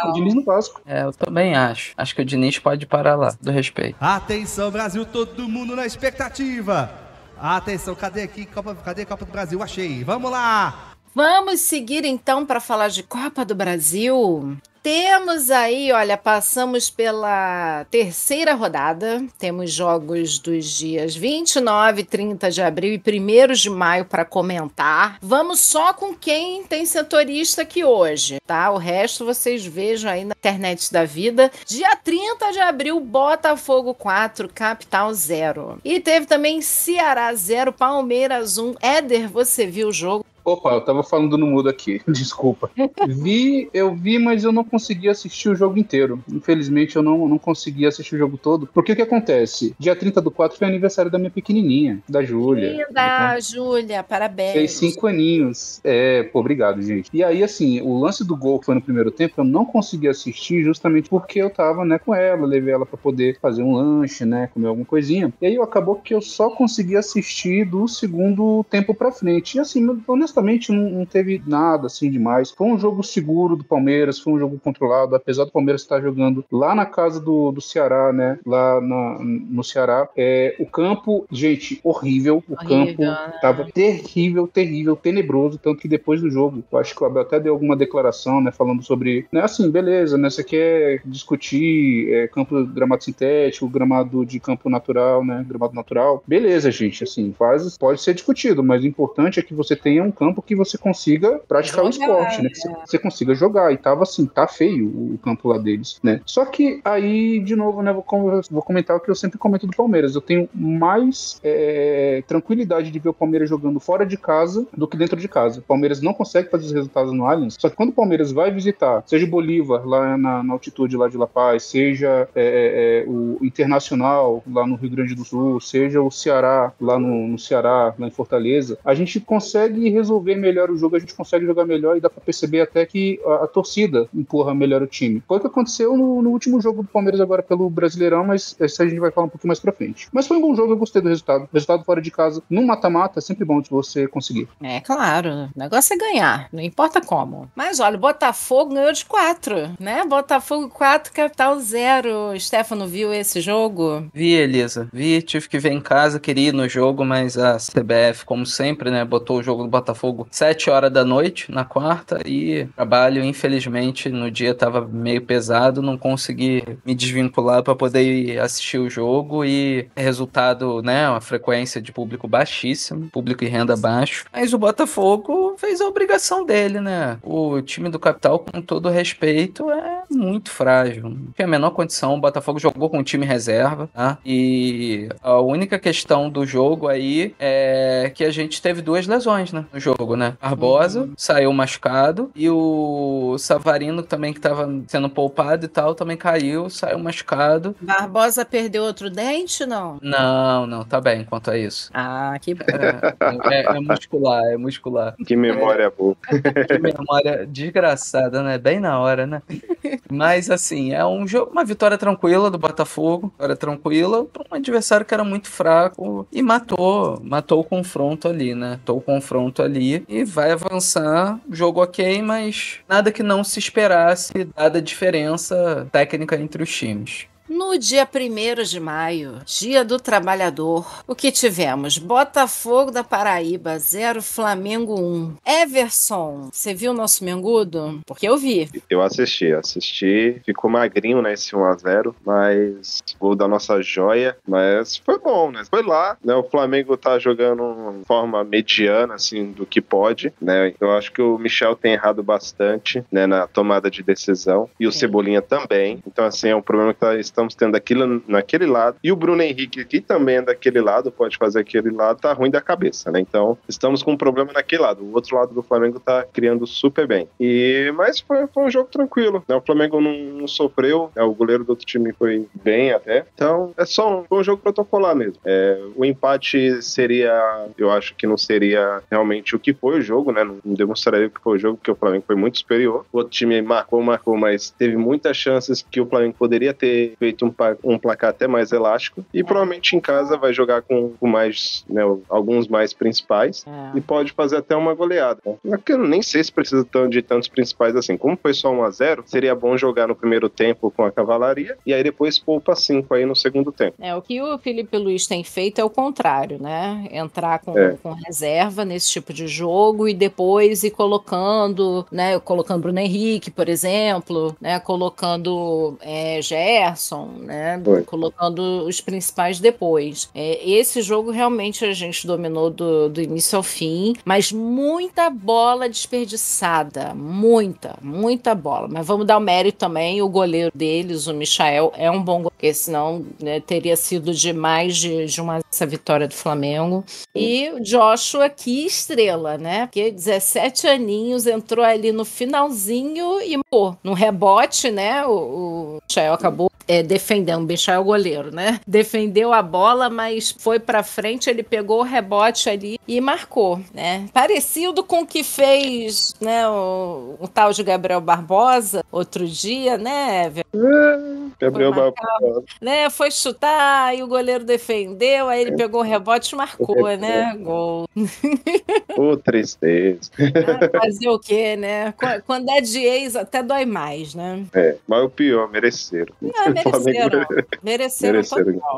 O Diniz no Vasco. Eu também acho. Acho que o Diniz pode parar lá, do respeito. Atenção, Brasil, todo mundo na expectativa. Atenção, cadê a Copa do Brasil? Achei. Vamos lá! Vamos seguir então para falar de Copa do Brasil. Temos aí, olha, passamos pela terceira rodada, temos jogos dos dias 29 e 30 de abril e 1º de maio para comentar. Vamos só com quem tem setorista aqui hoje, tá? O resto vocês vejam aí na internet da vida. Dia 30 de abril, Botafogo 4, Capital 0. E teve também Ceará 0, Palmeiras 1. Éder, você viu o jogo? Opa, eu tava falando no mudo aqui, desculpa. Eu vi, mas eu não consegui assistir o jogo inteiro. Infelizmente, eu não consegui assistir o jogo todo. Porque o que acontece? Dia 30/4 foi aniversário da minha pequenininha, da Júlia. Linda, Júlia, parabéns. Fez 5 aninhos. Obrigado, gente. E aí, assim, o lance do gol que foi no primeiro tempo, eu não consegui assistir justamente porque eu tava, né, com ela, levei ela pra poder fazer um lanche, né, comer alguma coisinha. E aí, acabou que eu só consegui assistir do segundo tempo pra frente. E assim, honestamente, não teve nada assim demais. Foi um jogo seguro do Palmeiras, foi um jogo controlado, apesar do Palmeiras estar jogando lá na casa do Ceará, né? Lá no Ceará. O campo, gente, horrível. O campo tava terrível, tenebroso. Tanto que depois do jogo, eu acho que o Abel até deu alguma declaração, né? Falando sobre, né? Assim, beleza, né? Você quer discutir campo gramado sintético, gramado de campo natural, né? Gramado natural. Beleza, gente, assim, pode ser discutido, mas o importante é que você tenha um campo que você consiga praticar o esporte, né? Que você consiga jogar. E tava assim, tá feio o campo lá deles, né? Só que aí, de novo, né? Vou comentar o que eu sempre comento do Palmeiras. Eu tenho mais tranquilidade de ver o Palmeiras jogando fora de casa do que dentro de casa. O Palmeiras não consegue fazer os resultados no Allianz. Só que quando o Palmeiras vai visitar, seja o Bolívar, lá na altitude lá de La Paz, seja o Internacional, lá no Rio Grande do Sul, seja o Ceará, lá no Ceará, lá em Fortaleza, a gente consegue resolver resolver melhor o jogo, a gente consegue jogar melhor e dá pra perceber até que a torcida empurra melhor o time. Foi o que aconteceu no último jogo do Palmeiras agora pelo Brasileirão, mas isso a gente vai falar um pouquinho mais pra frente. Mas foi um bom jogo, eu gostei do resultado. Resultado fora de casa, no mata-mata, é sempre bom de você conseguir. É claro, o negócio é ganhar, não importa como. Mas olha, o Botafogo ganhou de 4, né? Botafogo 4, Capital 0. Stefano, viu esse jogo? Vi, Elisa. Vi, tive que ver em casa, queria ir no jogo, mas a CBF, como sempre, né, botou o jogo do Botafogo 7 horas da noite, na quarta, e trabalho, infelizmente, no dia tava meio pesado, não consegui me desvincular para poder ir assistir o jogo e resultado, né, uma frequência de público baixíssima, público e renda baixo, mas o Botafogo fez a obrigação dele, né? O time do Capital, com todo respeito, é muito frágil, não tem a menor condição. O Botafogo jogou com o time reserva, tá? E a única questão do jogo aí é que a gente teve 2 lesões, né, no jogo, né? Barbosa saiu machucado e o Savarino também, que tava sendo poupado e tal, também caiu, saiu machucado. Barbosa perdeu outro dente, não? Não, tá bem quanto a isso. Ah, que bom. É muscular. Que memória boa. Que memória desgraçada, né? Bem na hora, né? Mas, assim, é um jogo, uma vitória tranquila do Botafogo, vitória tranquila para um adversário que era muito fraco e matou o confronto ali, né? Matou o confronto ali e vai avançar, jogo ok, mas nada que não se esperasse, dada a diferença técnica entre os times. No dia 1º de maio, Dia do Trabalhador, o que tivemos? Botafogo da Paraíba 0, Flamengo 1. Everson, você viu o nosso Mengudo? Porque eu vi. Eu assisti. Ficou magrinho, né, esse 1-0, mas gol da nossa joia, mas foi bom, né? Foi lá, né? O Flamengo tá jogando de forma mediana, assim, do que pode, né? Eu acho que o Michel tem errado bastante, né, na tomada de decisão, e o Cebolinha também. Então, assim, é um problema que estamos tendo aquilo naquele lado, e o Bruno Henrique, que também é daquele lado, pode fazer aquele lado, tá ruim da cabeça, né? Então, estamos com um problema naquele lado. O outro lado do Flamengo tá criando super bem. Mas foi um jogo tranquilo, né? O Flamengo não sofreu, né? O goleiro do outro time foi bem até. Então, foi um jogo protocolar mesmo. O empate seria, eu acho que não seria realmente o que foi o jogo, né? Não demonstraria o que foi o jogo, porque o Flamengo foi muito superior. O outro time marcou, mas teve muitas chances que o Flamengo poderia ter feito um placar até mais elástico, e provavelmente em casa vai jogar com mais, né, alguns mais principais, e pode fazer até uma goleada. Eu nem sei se precisa de tantos principais assim. Como foi só 1-0, seria bom jogar no primeiro tempo com a cavalaria, e aí depois poupa 5 aí no segundo tempo. O que o Felipe Luiz tem feito é o contrário, né? Entrar com reserva nesse tipo de jogo e depois ir colocando, né? Colocando Bruno Henrique, por exemplo, né? Colocando Gerson, né? Colocando os principais depois. Esse jogo realmente a gente dominou do início ao fim, mas muita bola desperdiçada, muita bola. Mas vamos dar o mérito também, o goleiro deles, o Michael, é um bom goleiro, porque senão, né, teria sido demais de essa vitória do Flamengo. E o Joshua, que estrela, né? Porque 17 aninhos, entrou ali no finalzinho e no rebote, né? O Michael acabou defendendo, o Michael goleiro, né? Defendeu a bola, mas foi pra frente, ele pegou o rebote ali e marcou, né? Parecido com o que fez, né, o tal de Gabriel Barbosa outro dia, né? Gabriel Barbosa. Né? Foi chutar e o goleiro defendeu, aí ele pegou o rebote e marcou, né? Gol. Tristeza. Fazer o quê, né? Quando é de ex, até dói mais, né? Mas o pior, mereceram.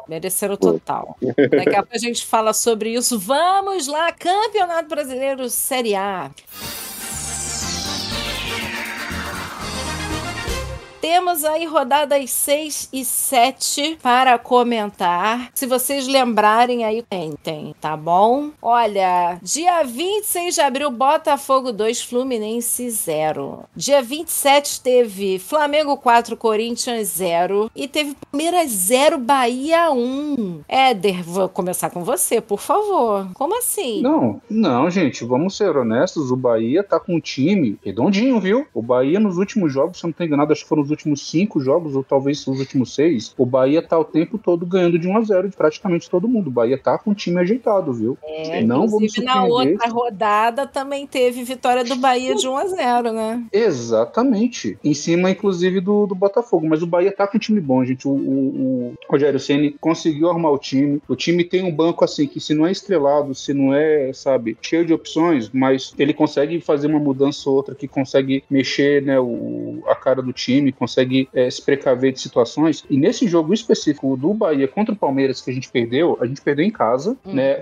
Mereceram total. Daqui a pouco a gente fala sobre isso. Vamos lá, Campeonato Brasileiro Série A. Temos aí rodadas 6 e 7 para comentar. Se vocês lembrarem aí, tem, tá bom? Olha, dia 26 de abril, Botafogo 2, Fluminense 0. Dia 27 teve Flamengo 4, Corinthians 0. E teve Palmeiras 0, Bahia 1. Éder, vou começar com você, por favor. Como assim? Não, gente, vamos ser honestos. O Bahia tá com um time redondinho, viu? O Bahia nos últimos jogos, se eu não tô enganado, acho que foram os últimos 5 jogos, ou talvez os últimos 6, o Bahia tá o tempo todo ganhando de 1-0 de praticamente todo mundo. O Bahia tá com o time ajeitado, viu? Não inclusive na outra rodada também teve vitória do Bahia de 1-0, né? Exatamente. Em cima, inclusive, do Botafogo. Mas o Bahia tá com um time bom, gente. O Rogério Ceni conseguiu arrumar o time. O time tem um banco, assim, que se não é estrelado, se não é, sabe, cheio de opções, mas ele consegue fazer uma mudança ou outra, que consegue mexer, né, a cara do time, consegue se precaver de situações. E nesse jogo específico do Bahia contra o Palmeiras, que a gente perdeu em casa, né?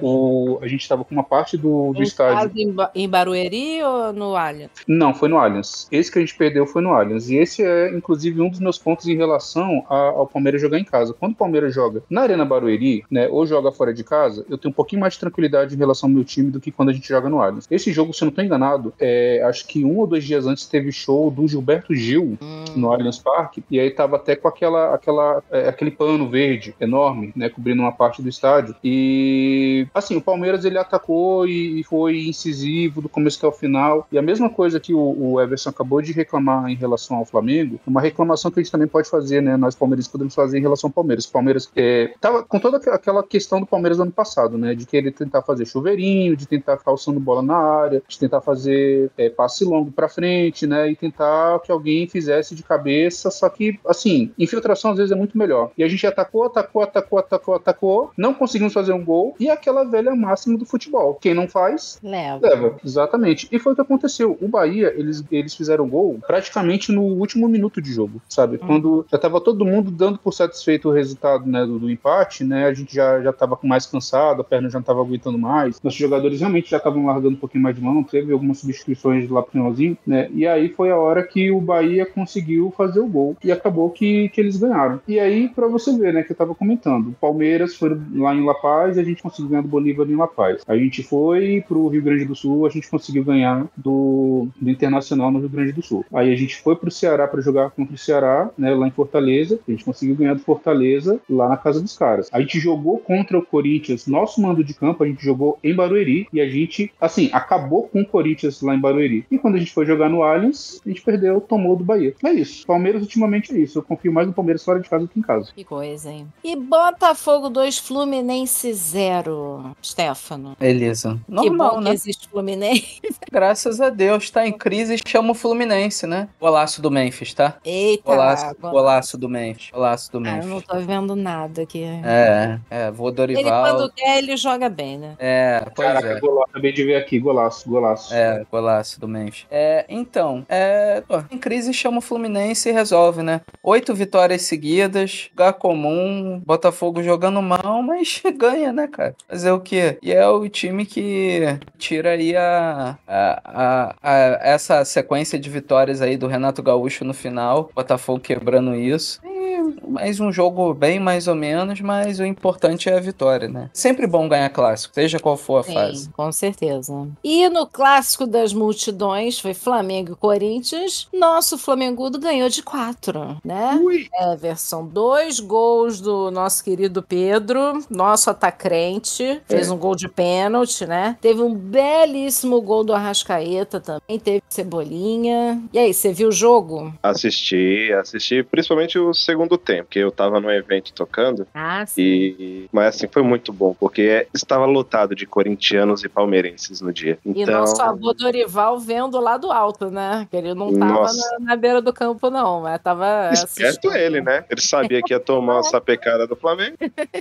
A gente estava com uma parte do estádio. Em Barueri ou no Allianz? Não, foi no Allianz. Esse que a gente perdeu foi no Allianz. E esse é, inclusive, um dos meus pontos em relação ao Palmeiras jogar em casa. Quando o Palmeiras joga na Arena Barueri, né, ou joga fora de casa, eu tenho um pouquinho mais de tranquilidade em relação ao meu time do que quando a gente joga no Allianz. Esse jogo, se eu não estou enganado, acho que 1 ou 2 dias antes teve show do Gilberto Gil no Allianz Parque, e aí tava até com aquele pano verde enorme, né, cobrindo uma parte do estádio. E assim, o Palmeiras ele atacou e foi incisivo do começo até o final. E a mesma coisa que o Everson acabou de reclamar em relação ao Flamengo, uma reclamação que a gente também pode fazer, né? Nós palmeirenses podemos fazer em relação ao Palmeiras. O Palmeiras tava com toda aquela questão do Palmeiras do ano passado, né? De querer tentar fazer chuveirinho, de tentar calçando bola na área, de tentar fazer passe longo pra frente, né? E tentar que alguém fizesse de cabeça. Só que, assim, infiltração às vezes é muito melhor. E a gente atacou, não conseguimos fazer um gol, e aquela velha máxima do futebol. Quem não faz, leva. Exatamente. E foi o que aconteceu. O Bahia, eles fizeram gol praticamente no último minuto de jogo, sabe? Quando já tava todo mundo dando por satisfeito o resultado, né, do empate, né? A gente já tava mais cansado, a perna já não tava aguentando mais. Nossos jogadores realmente já estavam largando um pouquinho mais de mão, teve algumas substituições lá pro finalzinho, né? E aí foi a hora que o Bahia conseguiu fazer o gol e acabou que eles ganharam. E aí, pra você ver, né, que eu tava comentando, o Palmeiras foi lá em La Paz e a gente conseguiu ganhar do Bolívar em La Paz. A gente foi pro Rio Grande do Sul, a gente conseguiu ganhar do Internacional no Rio Grande do Sul. Aí a gente foi pro Ceará para jogar contra o Ceará, né, lá em Fortaleza. A gente conseguiu ganhar do Fortaleza lá na casa dos caras. A gente jogou contra o Corinthians, nosso mando de campo, a gente jogou em Barueri e a gente, assim, acabou com o Corinthians lá em Barueri. E quando a gente foi jogar no Allianz, a gente perdeu, tomou do Bahia. É isso. Palmeiras ultimamente é isso. Eu confio mais no Palmeiras fora de casa do que em casa. Que coisa, hein? E Botafogo 2, Fluminense 0, Stefano. Beleza. Normal, que bom né? Que existe Fluminense. Graças a Deus, tá em crise, chama o Fluminense, né? Golaço do Memphis, tá? Eita. Golaço do Memphis. Golaço do Memphis. Eu não tô vendo nada aqui. Vou Dorival. Ele quando quer, ele joga bem, né? Pois Caraca, é. Golaço, acabei de ver aqui, golaço. Golaço do Memphis. Então, em crise chama o Fluminense e resolve, né? 8 vitórias seguidas, lugar comum, Botafogo jogando mal, mas ganha, né, cara? Fazer o quê? E é o time que tira aí essa sequência de vitórias aí do Renato Gaúcho no final, Botafogo quebrando isso. Mais um jogo bem mais ou menos, mas o importante é a vitória, né? Sempre bom ganhar clássico, seja qual for a fase. Com certeza. E no clássico das multidões, foi Flamengo e Corinthians, nosso Flamengudo ganhou de 4, né? Everson, 2 gols do nosso querido Pedro, nosso atacante, fez um gol de pênalti, né? Teve um belíssimo gol do Arrascaeta também, teve Cebolinha. E aí, você viu o jogo? Assisti, principalmente o segundo tempo, porque eu tava no evento tocando. Sim. Mas assim, foi muito bom, porque estava lotado de corintianos e palmeirenses no dia. Então... E nosso avô Dorival vendo lá do alto, né? Que ele não tava na beira do campo, não, mas tava esperto ele, né? Ele sabia que ia tomar uma sapecada do Flamengo.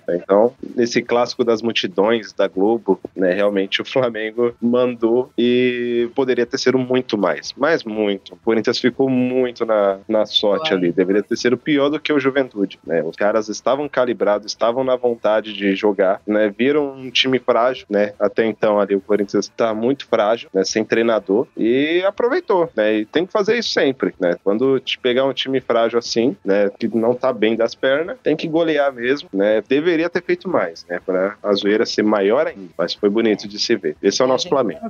Então, nesse clássico das multidões da Globo, né, realmente o Flamengo mandou e poderia ter sido muito mais, mas muito. O Corinthians ficou muito na sorte ali, deveria ter sido pior do que o Juventude, né? Os caras estavam calibrados, estavam na vontade de jogar, né? Viram um time frágil, né? Até então ali o Corinthians está muito frágil, né? Sem treinador, e aproveitou, né? E tem que fazer isso sempre, né? Quando te pegar um time frágil assim, né? Que não tá bem das pernas, tem que golear mesmo, né? Deveria ter feito mais, né? Para a zoeira ser maior ainda, mas foi bonito de se ver. Esse é o nosso Flamengo.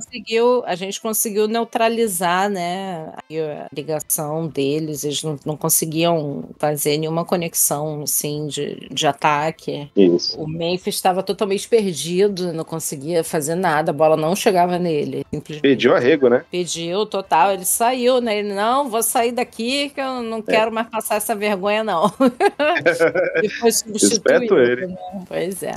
A gente conseguiu neutralizar, né? A ligação deles, eles não conseguiam fazer nenhuma conexão, assim, de ataque. Isso. O Memphis estava totalmente perdido, não conseguia fazer nada, a bola não chegava nele. Pediu arrego, né? Pediu, total, ele saiu, né? Ele, não, vou sair daqui que eu não quero mais passar essa vergonha, não. E foi substituído. Esperto ele. Né? Pois é.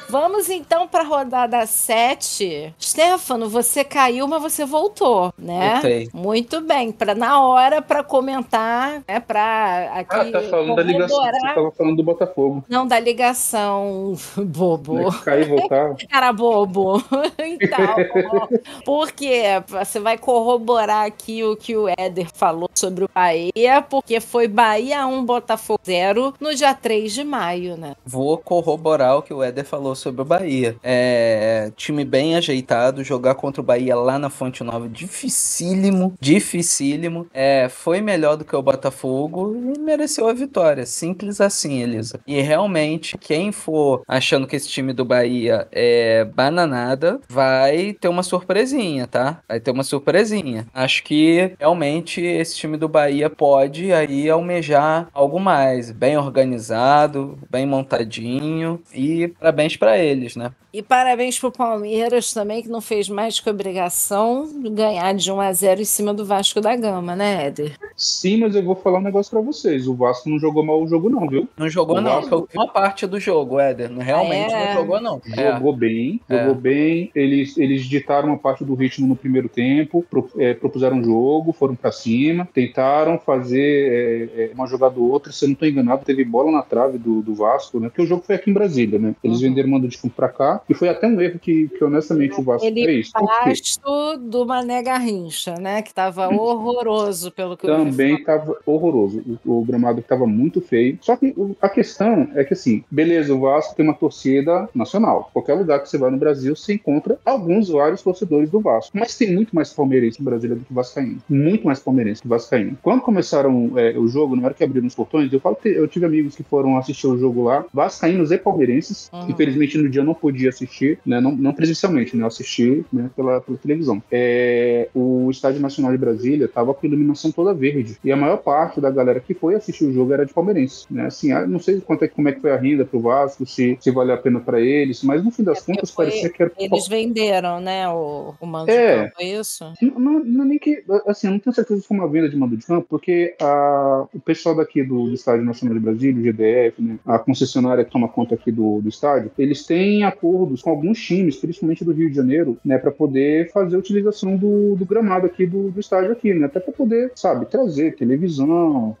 Vamos então para a rodada 7. Stefano, você caiu, mas você voltou, né? Voltei. Muito bem, na hora para comentar, né? Para aqui tá falando da ligação. Você estava falando do Botafogo. Não, da ligação, bobo. Cair e voltar. Cara bobo. Então, porque você vai corroborar aqui o que o Éder falou sobre o Bahia, porque foi Bahia 1, Botafogo 0 no dia 3 de maio, né? Vou corroborar o que o Éder falou sobre o Bahia. Time bem ajeitado, jogar contra o Bahia lá na Fonte Nova, dificílimo. Foi melhor do que o Botafogo e mereceu a vitória. Simples assim, Elisa. E realmente, quem for achando que esse time do Bahia é bananada, vai ter uma surpresinha, tá? Vai ter uma surpresinha. Acho que realmente esse time do Bahia pode aí almejar algo mais. Bem organizado, bem montadinho e parabéns pra eles, né? E parabéns pro Palmeiras também, que não fez mais que obrigação de ganhar de 1-0 em cima do Vasco da Gama, né, Éder? Sim, mas eu vou falar um negócio pra vocês. O Vasco não jogou mal o jogo não, viu? Não jogou não, foi uma parte do jogo, Éder. Realmente não jogou não. Jogou bem. Eles ditaram uma parte do ritmo no primeiro tempo, propuseram um jogo, foram pra cima, tentaram fazer uma jogada ou outra. Se eu não tô enganado, teve bola na trave do Vasco, né? Porque o jogo foi aqui em Brasília, né? Eles venderam mando de campo pra cá, e foi até um erro que honestamente o Vasco fez. Pasto do Mané Garrincha, né? Que tava horroroso, pelo que eu vi. Também estava horroroso. O gramado estava muito feio. Só que a questão é que, assim, beleza, o Vasco tem uma torcida nacional. Qualquer lugar que você vai no Brasil, você encontra vários torcedores do Vasco. Mas tem muito mais palmeirense em Brasília do que vascaíno. Muito mais palmeirense que vascaíno. Quando começaram o jogo, na hora que abriram os portões, eu tive amigos que foram assistir o jogo lá, vascaínos e palmeirenses. Infelizmente, no dia eu não podia assistir, né? Não presencialmente, né? Eu assisti, né? pela televisão. O Estádio Nacional de Brasília estava com iluminação toda verde. E a maior parte da galera que foi assistir o jogo era de palmeirense, né? Assim, não sei como é que foi a renda pro Vasco, se valeu a pena para eles, mas no fim das contas parecia que era... Eles venderam, né, o mando de campo, é isso? Não é nem que... Assim, eu não tenho certeza se foi uma venda de mando de campo, porque o pessoal daqui do Estádio Nacional de Brasília, o GDF, né, a concessionária que toma conta aqui do estádio, eles têm acordos com alguns times, principalmente do Rio de Janeiro, né, para poder fazer a utilização do gramado aqui do estádio aqui, né, até para poder, sabe, trazer televisão,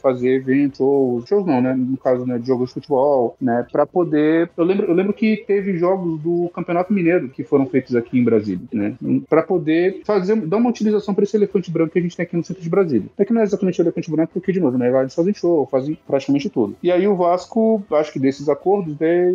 fazer eventos, shows não, né, no caso, né, de jogos de futebol, né, para poder... Eu lembro que teve jogos do Campeonato Mineiro que foram feitos aqui em Brasília, né, para poder dar uma utilização para esse elefante branco que a gente tem aqui no centro de Brasília. É que não é exatamente o elefante branco, porque, de novo, né, lá eles fazem show, fazem praticamente tudo. E aí o Vasco, acho que desses acordos, né,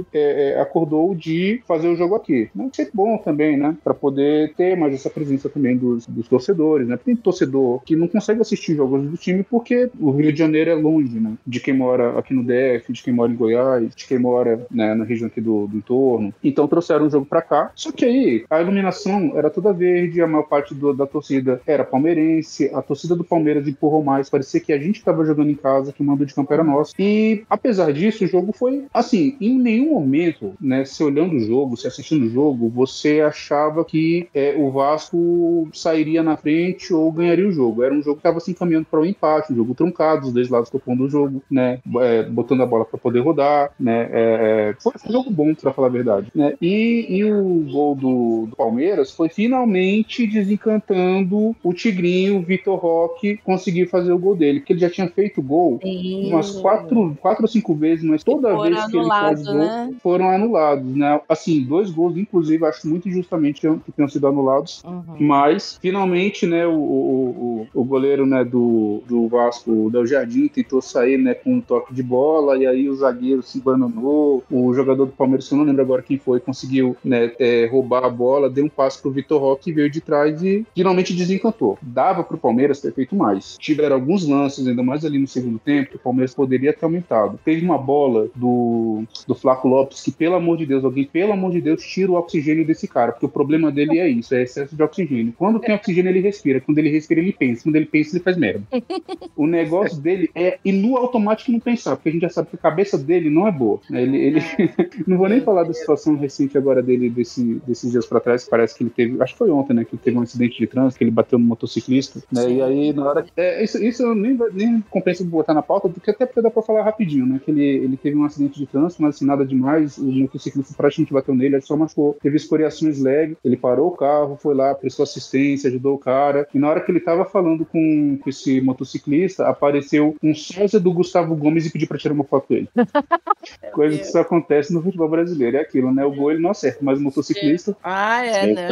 acordou de fazer o jogo aqui. Né? Isso é bom também, né, para poder ter mais essa presença também dos torcedores, né, tem torcedor que não consegue assistir jogos do time porque o Rio de Janeiro é longe, né, de quem mora aqui no DF, de quem mora em Goiás, de quem mora, né, na região aqui do entorno. Então trouxeram o jogo pra cá, só que aí a iluminação era toda verde, a maior parte da torcida era palmeirense, a torcida do Palmeiras empurrou mais, parecia que a gente tava jogando em casa, que o mando de campo era nosso. E apesar disso, o jogo foi, assim, em nenhum momento, né, se olhando o jogo, se assistindo o jogo, você achava que o Vasco sairia na frente ou ganharia o jogo. Era um jogo que estava se encaminhando para o empate, um jogo truncado, os dois lados tocando o jogo, né, botando a bola para poder rodar, né, foi um jogo bom, para falar a verdade, né, e o gol do Palmeiras foi finalmente desencantando o Tigrinho, o Vitor Roque, conseguir fazer o gol dele, porque ele já tinha feito gol umas 4 ou 5 vezes, mas toda vez que ele faz gol, né, foram anulados, né, assim, 2 gols, inclusive, acho muito injustamente que tenham sido anulados, mas finalmente, né, o goleiro, né, do Vasco, o Del Jardim, tentou sair, né, com um toque de bola, e aí o zagueiro se bananou, o jogador do Palmeiras, que eu não lembro agora quem foi, conseguiu, né, roubar a bola, deu um passe pro Vitor Roque, que veio de trás e finalmente desencantou. Dava pro Palmeiras ter feito mais. Tiveram alguns lances, ainda mais ali no segundo tempo, que o Palmeiras poderia ter aumentado. Teve uma bola do Flaco Lopes, que pelo amor de Deus, tira o oxigênio desse cara, porque o problema dele é isso, é excesso de oxigênio. Quando tem oxigênio, ele respira. Quando ele respira, ele pensa. Quando ele pensa, ele faz merda. O negócio dele é ir no automático não pensar, porque a gente já sabe que a cabeça dele não é boa. Ele... Não vou nem falar da situação recente agora dele, desses dias pra trás, que parece que ele teve, acho que foi ontem, né, que ele teve um acidente de trânsito, que ele bateu no motociclista, né, e aí na hora... Isso eu nem compensa botar na pauta, porque dá pra falar rapidinho, né, que ele teve um acidente de trânsito, mas assim, nada demais, o motociclista praticamente bateu nele, ele só machucou, teve escoriações leves, ele parou o carro, foi lá, prestou assistência, ajudou o cara, e na hora que ele tava falando com esse motociclista, apareceu um sósia do Gustavo Gomes e pediu pra tirar uma foto dele. Coisa que só acontece no futebol brasileiro, é aquilo, né, o gol ele não acerta, mas o motociclista... né?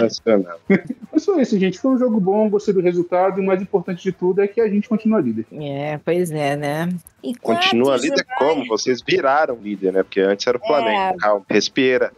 Mas foi isso, gente, foi um jogo bom, gostei do resultado, e o mais importante de tudo é que a gente continua líder. Pois é, né? Continua líder como? Vocês viraram líder, né? Porque antes era o Flamengo. Calma, respira.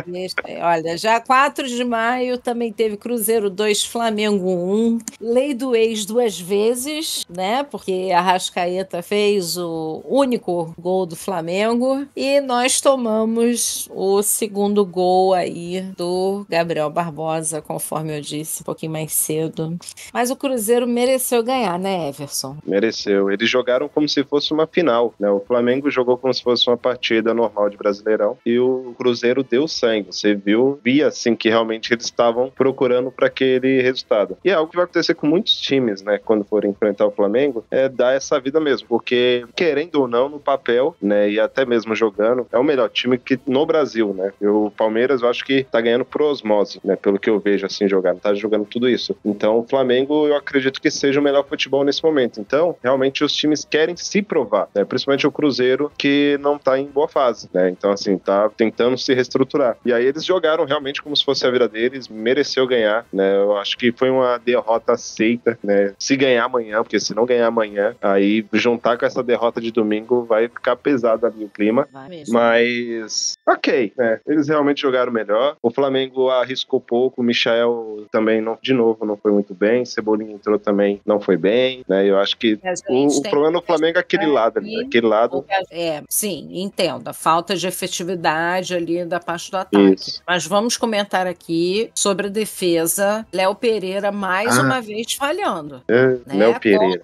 Deixa. Olha, já 4 de maio também teve Cruzeiro 2, Flamengo 1. Lei do ex 2 vezes, né? Porque a Arrascaeta fez o único gol do Flamengo. E nós tomamos o segundo gol aí do Gabriel Barbosa, conforme eu disse um pouquinho mais cedo. Mas o Cruzeiro mereceu ganhar, né, Everson? Mereceu. Eles jogaram como se fosse uma final, né? O Flamengo jogou como se fosse uma partida normal de Brasileirão e o Cruzeiro deu sangue. Você via assim que realmente eles estavam procurando para aquele resultado. E é algo que vai acontecer com muitos times, né? Quando forem enfrentar o Flamengo, é dar essa vida mesmo, porque querendo ou não, no papel, né? E até mesmo jogando, é o melhor time que no Brasil, né? E o Palmeiras, eu acho que tá ganhando por osmose, né? Pelo que eu vejo assim jogar, não tá jogando tudo isso. Então, o Flamengo, eu acredito que seja o melhor futebol nesse momento. Então, realmente os times querem se provar, né? Principalmente o Cruzeiro, que não tá em boa fase, né? Então, assim, tá tentando se reestruturar. E aí eles jogaram realmente como se fosse a vida deles, mereceu ganhar, né? Eu acho que foi uma derrota aceita, né? Se ganhar amanhã, porque se não ganhar amanhã, aí juntar com essa derrota de domingo vai ficar pesado ali o clima. Mas, ok, né? Eles realmente jogaram melhor. O Flamengo arriscou pouco, o Michael também, de novo, não foi muito bem. Cebolinha entrou também, não foi bem, né? Eu acho que o problema no Flamengo é aquele lado, né? Aquele lado... Sim, entendo. A falta de efetividade ali da parte do ataque. Isso. Mas vamos comentar aqui sobre a defesa. Léo Pereira, mais uma vez, falhando. Né? Léo Pereira.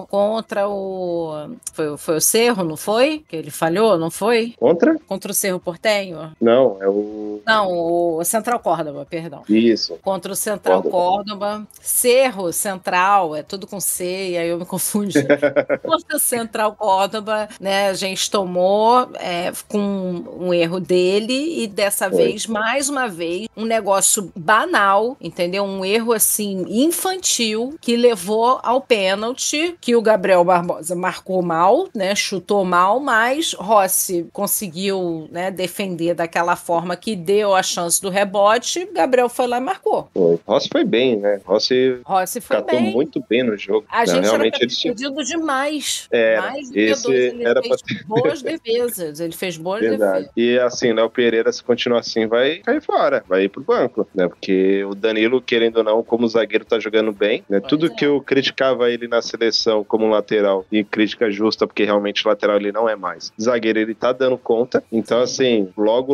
Contra o... Foi o Cerro, não foi? Que ele falhou, não foi? Contra o Cerro Porteño? Não, é o... Não, o Central Córdoba, perdão. Isso. Contra o Central Córdoba. Cerro, Central, é tudo com C, e aí eu me confundi. Contra o Central Córdoba, né, a gente tomou com um erro dele e dessa vez, mais uma vez, um negócio banal, entendeu? Um erro, assim, infantil, que levou ao pênalti, que o Gabriel Barbosa marcou mal, né, chutou mal, mas Rossi conseguiu, né, defender daquela forma que deu a chance do rebote, Gabriel foi lá e marcou. Rossi foi bem, né? Rossi foi bem. Muito bem no jogo. A gente realmente era pedido demais. Mais do que 2. Ele fez boas defesas. Ele fez boas defesas. E assim, Léo Pereira, se continuar assim, vai cair fora, vai ir pro banco, né? Porque o Danilo, querendo ou não, como zagueiro, tá jogando bem, né? Tudo que eu criticava ele na seleção como lateral, e crítica justa, porque realmente lateral ele não é mais. Zagueiro, ele tá dando conta. Então, assim, logo,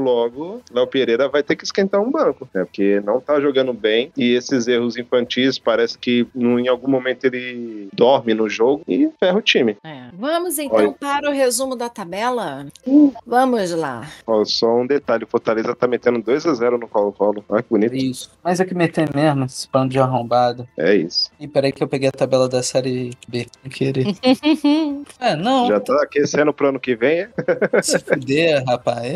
Léo Pereira vai ter que esquentar um banco, né? Porque não tá jogando bem e esses erros infantis parece que em algum momento ele dorme no jogo e ferra o time. Vamos então para o resumo da tabela? Vamos lá. Só um detalhe, o Fortaleza tá metendo 2-0 no Colo-Colo. Olha que bonito. Isso. Mas é que meter mesmo, esse pano de arrombado. É isso. E peraí que eu peguei a tabela da Série B, sem querer. Não. Já tá aquecendo pro ano que vem, Se fuder, rapaz,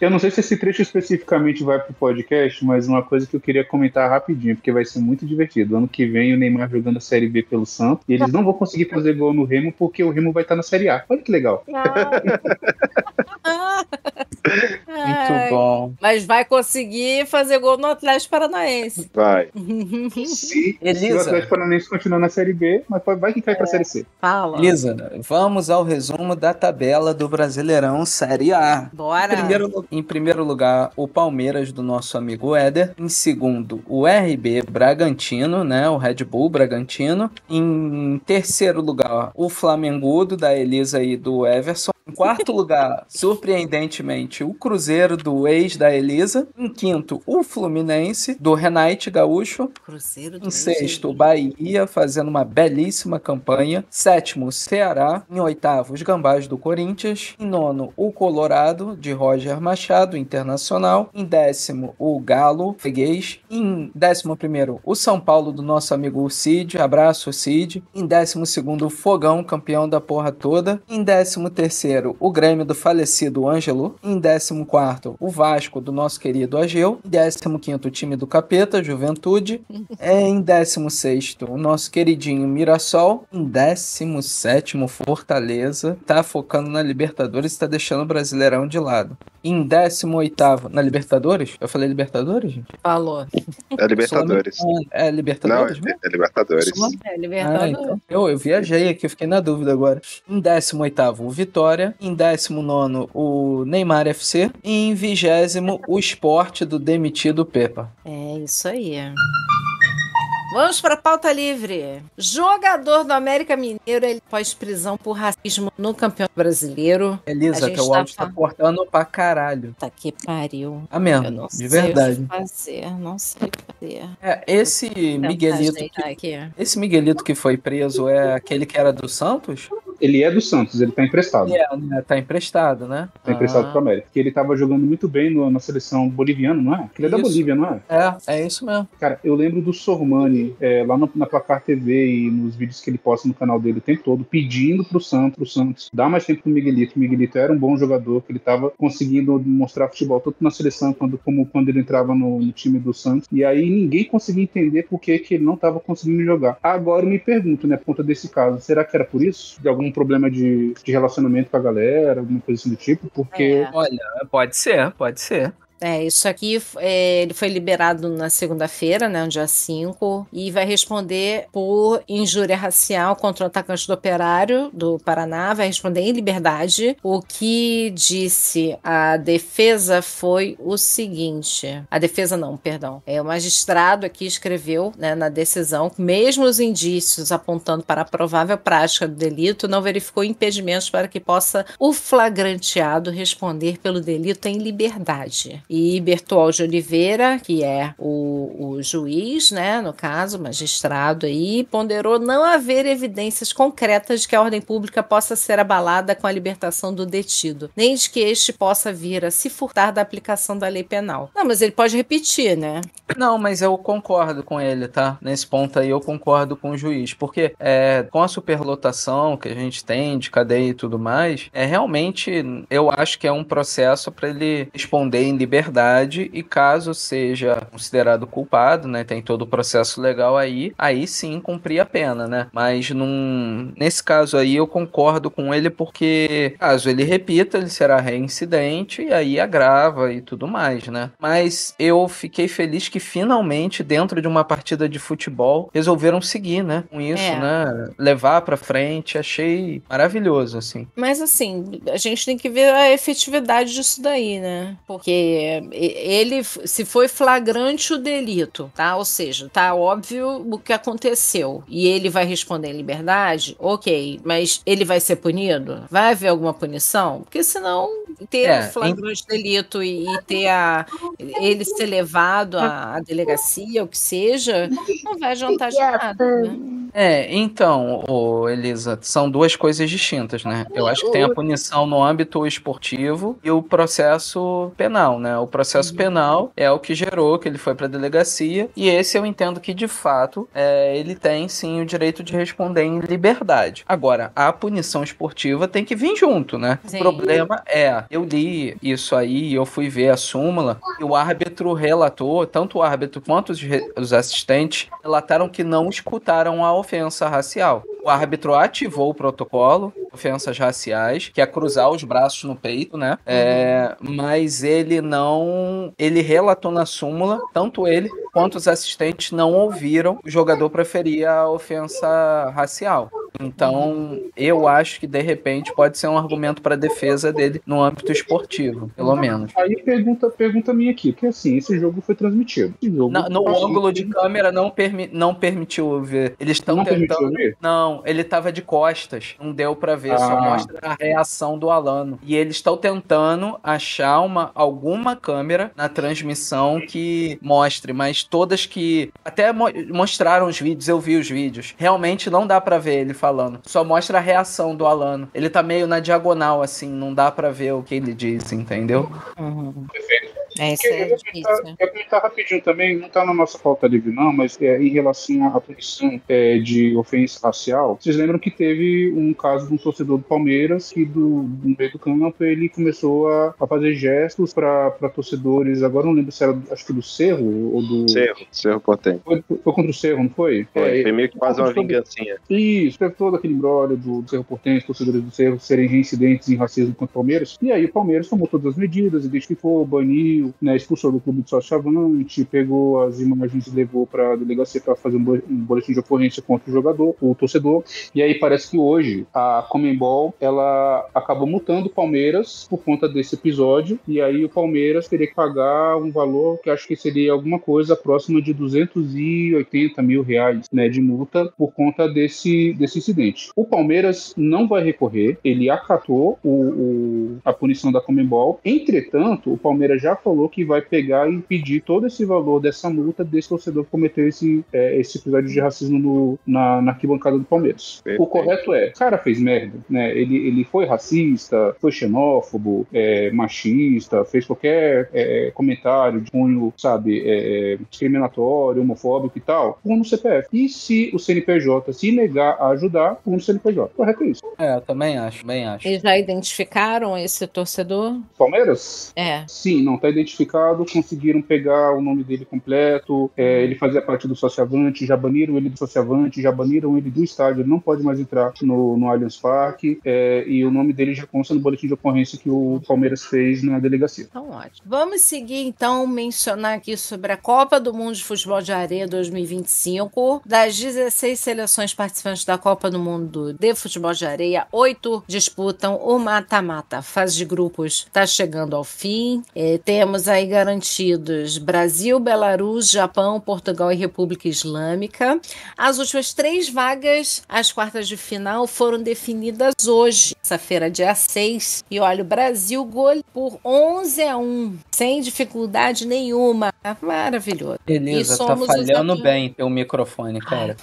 Eu não sei se esse trecho especificamente vai pro podcast, mas uma coisa que eu queria comentar rapidinho, porque vai ser muito divertido. Ano que vem o Neymar jogando a Série B pelo Santos, e eles não vão conseguir fazer gol no Remo, porque o Remo vai estar na Série A. Olha que legal. Muito bom. Mas vai conseguir fazer gol no Atlético Paranaense. Vai. Se o Atlético Paranaense continuar na Série B, mas vai que cai pra Série C. Fala. Elisa, vamos ao resumo da tabela do Brasileirão Série A. Bora. Em primeiro lugar, o Palmeiras, do nosso amigo Éder. Em segundo, o RB Bragantino, né? O Red Bull Bragantino. Em terceiro lugar, o Flamengudo, da Elisa e do Everson. Em quarto lugar, surpreendentemente, o Cruzeiro do ex da Elisa. Em quinto, o Fluminense, do Renate Gaúcho. Cruzeiro do Em sexto, o Bahia, fazendo uma belíssima campanha. Sétimo, o Ceará. Em oitavo, os Gambás do Corinthians. Em nono, o Colorado, de Roger Machado, Internacional. Em décimo, o Galo, freguês. Em 11º, o São Paulo, do nosso amigo Cid. Abraço, Cid. Em 12º, o Fogão, campeão da porra toda. Em 13º, o Grêmio do falecido Ângelo. Em 14º, o Vasco, do nosso querido Ageu. Em 15º, o time do Capeta, Juventude. Em 16º, o nosso queridinho Mirassol. Em 17º, Fortaleza. Tá focando na Libertadores e tá deixando o Brasileirão de lado. Em 18º, na Libertadores? Eu falei Libertadores, gente? Falou. É Libertadores. É Libertadores? Não, é Libertadores. É Libertadores. Então. Eu viajei aqui, eu fiquei na dúvida agora. Em 18º, o Vitória. Em 19º, o Neymar FC. E em 20º, o Sport do demitido Pepa. É isso aí. Vamos para a pauta livre. Jogador do América Mineiro, ele pós-prisão por racismo no Campeonato Brasileiro. Elisa, teu áudio tá cortando pra caralho. Tá que pariu. Ah, mesmo, Eu não de sei verdade. o que fazer, não sei o que fazer. Esse Miguelito que foi preso é aquele que era do Santos? Ele é do Santos, ele tá emprestado. Tá emprestado, né? Tá emprestado pro América. Porque ele tava jogando muito bem na seleção boliviana, não é? Ele é da Bolívia, não é? É isso mesmo. Cara, eu lembro do Sormani, lá na Placar TV e nos vídeos que ele posta no canal dele o tempo todo, pedindo pro Santos dar mais tempo pro Miguelito. O Miguelito era um bom jogador, que ele tava conseguindo mostrar futebol tanto na seleção como quando ele entrava no time do Santos. E aí ninguém conseguia entender por que ele não tava conseguindo jogar. Agora eu me pergunto, né, por conta desse caso, será que era por isso? De algum problema de relacionamento com a galera, alguma coisa assim do tipo? Porque... Olha, pode ser. Isso aqui, ele foi liberado na segunda-feira, né, no dia 5, e vai responder por injúria racial contra o atacante do Operário do Paraná, vai responder em liberdade. O que disse a defesa foi o seguinte, o magistrado aqui escreveu, né, na decisão, mesmo os indícios apontando para a provável prática do delito, não verificou impedimentos para que possa o flagranteado responder pelo delito em liberdade. E Bertual de Oliveira, que é o juiz, né, no caso, magistrado aí, ponderou não haver evidências concretas de que a ordem pública possa ser abalada com a libertação do detido, nem de que este possa vir a se furtar da aplicação da lei penal. Não, mas ele pode repetir, né? Não, mas eu concordo com ele, tá? Nesse ponto aí eu concordo com o juiz, porque com a superlotação que a gente tem de cadeia e tudo mais, realmente eu acho que é um processo para ele responder em liberdade e caso seja considerado culpado, né, tem todo o processo legal aí sim cumprir a pena, né? Mas nesse caso aí eu concordo com ele porque caso ele repita, ele será reincidente e aí agrava e tudo mais, né? Mas eu fiquei feliz que finalmente dentro de uma partida de futebol resolveram seguir, né? Com isso, né? Levar pra frente, achei maravilhoso, assim. Mas assim, a gente tem que ver a efetividade disso daí, né? Porque ele, se foi flagrante o delito, tá? Ou seja, tá óbvio o que aconteceu e ele vai responder em liberdade, ok, mas ele vai ser punido? Vai haver alguma punição? Porque senão ter flagrante delito e ter ele ser levado à delegacia, o que seja, não vai adiantar de nada, né? Então, Elisa, são duas coisas distintas, né? Eu acho que tem a punição no âmbito esportivo e o processo penal, né? O processo penal é o que gerou que ele foi para a delegacia e esse eu entendo que, de fato, ele tem, sim, o direito de responder em liberdade. Agora, a punição esportiva tem que vir junto, né? Sim. O problema eu li isso aí, eu fui ver a súmula e o árbitro relatou, tanto o árbitro quanto os assistentes relataram que não escutaram a ofensa racial. O árbitro ativou o protocolo, ofensas raciais, que é cruzar os braços no peito, né? Mas ele relatou na súmula, tanto ele quanto os assistentes não ouviram o jogador preferir a ofensa racial. Então, eu acho que de repente pode ser um argumento para defesa dele no âmbito esportivo, pelo menos. Aí pergunta minha aqui, que assim, esse jogo foi transmitido. No ângulo de câmera não permitiu ver. Eles estão tentando. Ver? Não, ele tava de costas. Não deu para ver, só mostra a reação do Alano. E eles estão tentando achar alguma câmera na transmissão que mostre, mas todas que até mostraram os vídeos, eu vi os vídeos. Realmente não dá para ver ele falando. Só mostra a reação do Alano. Ele tá meio na diagonal, assim, não dá para ver o que ele diz, entendeu? Perfeito. Isso é difícil. Eu comentar rapidinho também, não está na nossa pauta livre não, mas em relação à punição de ofensa racial, vocês lembram que teve um caso de um torcedor do Palmeiras que no meio do campo ele começou a fazer gestos para torcedores, agora não lembro se era, acho que do Cerro ou do... Cerro Potente. Foi contra o Cerro, não foi? Foi meio que quase uma vingancinha. Isso, teve todo aquele imbróglio do Cerro Potente, torcedores do Cerro serem reincidentes em racismo contra o Palmeiras, e aí o Palmeiras tomou todas as medidas, identificou, baniu, expulsou do clube de sócio-chavante, pegou as imagens e levou para a delegacia para fazer um boletim de ocorrência contra o jogador, o torcedor, e aí parece que hoje a Conmebol, ela acabou multando o Palmeiras por conta desse episódio, e aí o Palmeiras teria que pagar um valor que acho que seria alguma coisa próxima de R$280 mil, né, de multa por conta desse incidente. O Palmeiras não vai recorrer, ele acatou a punição da Conmebol, entretanto, o Palmeiras já falou que vai pegar e pedir todo esse valor dessa multa desse torcedor que cometeu esse episódio de racismo na arquibancada do Palmeiras. O correto o cara fez merda, né? Ele foi racista, foi xenófobo, machista, fez qualquer comentário de cunho, sabe, discriminatório, homofóbico e tal, põe no CPF. E se o CNPJ se negar a ajudar, põe no CNPJ. Correto isso. Eu também acho. Eles já identificaram esse torcedor? Palmeiras? Sim, não está identificado, conseguiram pegar o nome dele completo, ele fazia parte do Sociavante, já baniram ele do Sociavante, já baniram ele do estádio, ele não pode mais entrar no Allianz Parque, e o nome dele já consta no boletim de ocorrência que o Palmeiras fez na delegacia. Então, ótimo. Vamos seguir, então, mencionar aqui sobre a Copa do Mundo de Futebol de Areia 2025. Das 16 seleções participantes da Copa do Mundo de Futebol de Areia, 8 disputam o mata-mata. Fase de grupos está chegando ao fim. Temos aí garantidos Brasil, Belarus, Japão, Portugal e República Islâmica. As últimas 3 vagas, as quartas de final, foram definidas hoje, terça-feira, dia 6. E olha, o Brasil gol por 11-1, sem dificuldade nenhuma. Maravilhoso. Beleza, tá falhando bem teu microfone, cara.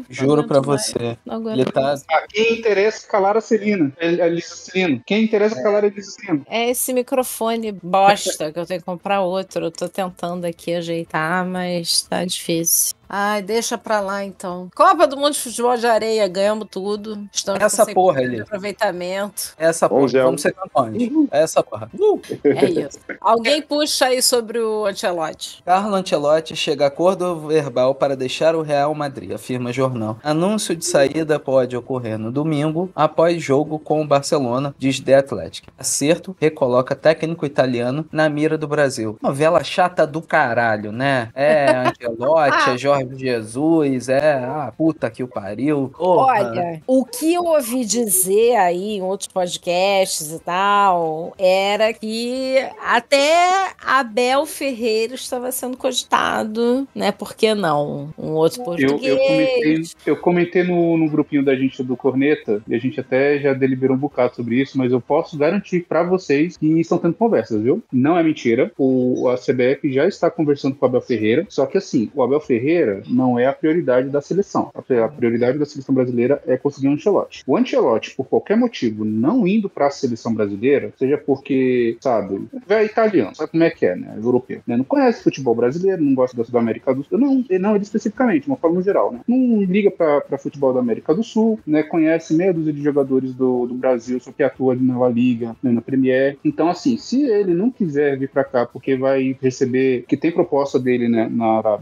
Juro pra você. Ele tá... Quem interessa calar a Celina? Elisa Celino. Quem interessa calar a Elisa Celino? É esse microfone bosta que eu tenho que comprar outro. Eu tô tentando aqui ajeitar, mas tá difícil. Ai, deixa pra lá então. Copa do Mundo de Futebol de Areia, ganhamos tudo. Estamos essa porra ali. Aproveitamento. Essa porra, vamos ser campeões. Essa porra. É isso. Alguém puxa aí sobre o Ancelotti. Carlo Ancelotti chega a acordo verbal para deixar o Real Madrid, afirma jornal. Anúncio de saída pode ocorrer no domingo, após jogo com o Barcelona, diz The Athletic. Acerto recoloca técnico italiano na mira do Brasil. Novela chata do caralho, né? Ancelotti, Jorge Jesus, puta que o pariu. Olha, o que eu ouvi dizer aí em outros podcasts e tal, era que até Abel Ferreira estava sendo cogitado, né? Por que não? Um outro português. Eu comentei no grupinho da gente do Corneta, e a gente até já deliberou um bocado sobre isso, mas eu posso garantir pra vocês que estão tendo conversas, viu? Não é mentira. A CBF já está conversando com o Abel Ferreira, só que assim, o Abel Ferreira não é a prioridade da seleção. A prioridade da seleção brasileira é conseguir um Ancelotti. O Ancelotti, por qualquer motivo, não indo para a seleção brasileira, seja porque, sabe, é italiano, sabe como é que é, né? Europeu, né? Não conhece futebol brasileiro, não gosta da América do Sul, não ele especificamente, de uma forma geral, né? Não liga para futebol da América do Sul, né? Conhece meia dúzia de jogadores do Brasil, só que atua ali na La Liga, né? Na Premier. Então, assim, se ele não quiser vir para cá porque vai receber, que tem proposta dele, né,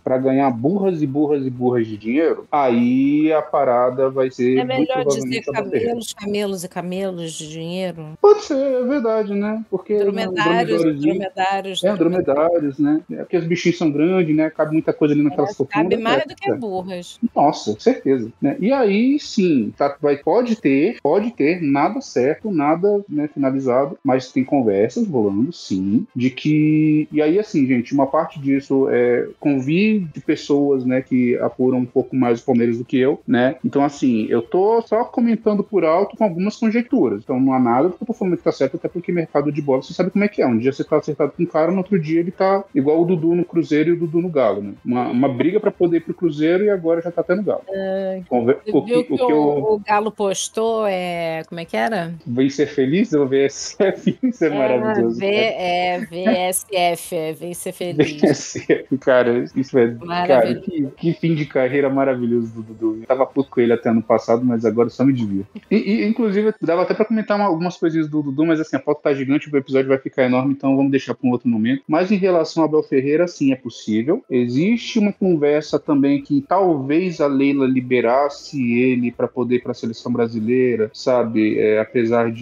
para ganhar burras burras e burras e burras de dinheiro, aí a parada vai ser É muito melhor dizer provavelmente Abel Ferreira. camelos e camelos de dinheiro? Pode ser, é verdade, né? Porque Dromedários. dromedários, né? É porque os bichinhos são grandes, né? Cabe muita coisa ali naquelas fortunas. Cabe mais do que burras. Nossa, certeza. Né? E aí, sim, pode ter, nada certo, nada, né, finalizado, mas tem conversas rolando, sim, de que... E aí, assim, gente, uma parte disso é convite de pessoas, né, que apuram um pouco mais o Palmeiras do que eu, né? Então, assim, eu tô só comentando por alto com algumas conjecturas. Então, não há nada que eu tô falando que tá certo, até porque mercado de bola, você sabe como é que é. Um dia você tá acertado com um cara, no outro dia ele tá igual o Dudu no Cruzeiro e o Dudu no Galo, né? Uma briga pra poder ir pro Cruzeiro e agora já tá até no Galo. O Galo postou, como é que era? Vem ser feliz ou VSF? Isso é maravilhoso. VSF, vem ser feliz. VSF, cara, isso é... Cara, que fim de carreira maravilhoso do Dudu. Eu tava puto com ele até ano passado, mas agora só me devia. E inclusive, dava até pra comentar algumas coisinhas do Dudu, mas assim, a pauta tá gigante, o episódio vai ficar enorme, então vamos deixar pra um outro momento. Mas em relação ao Abel Ferreira, sim, é possível. Existe uma conversa também que talvez a Leila liberasse ele pra poder ir pra seleção brasileira, sabe? Apesar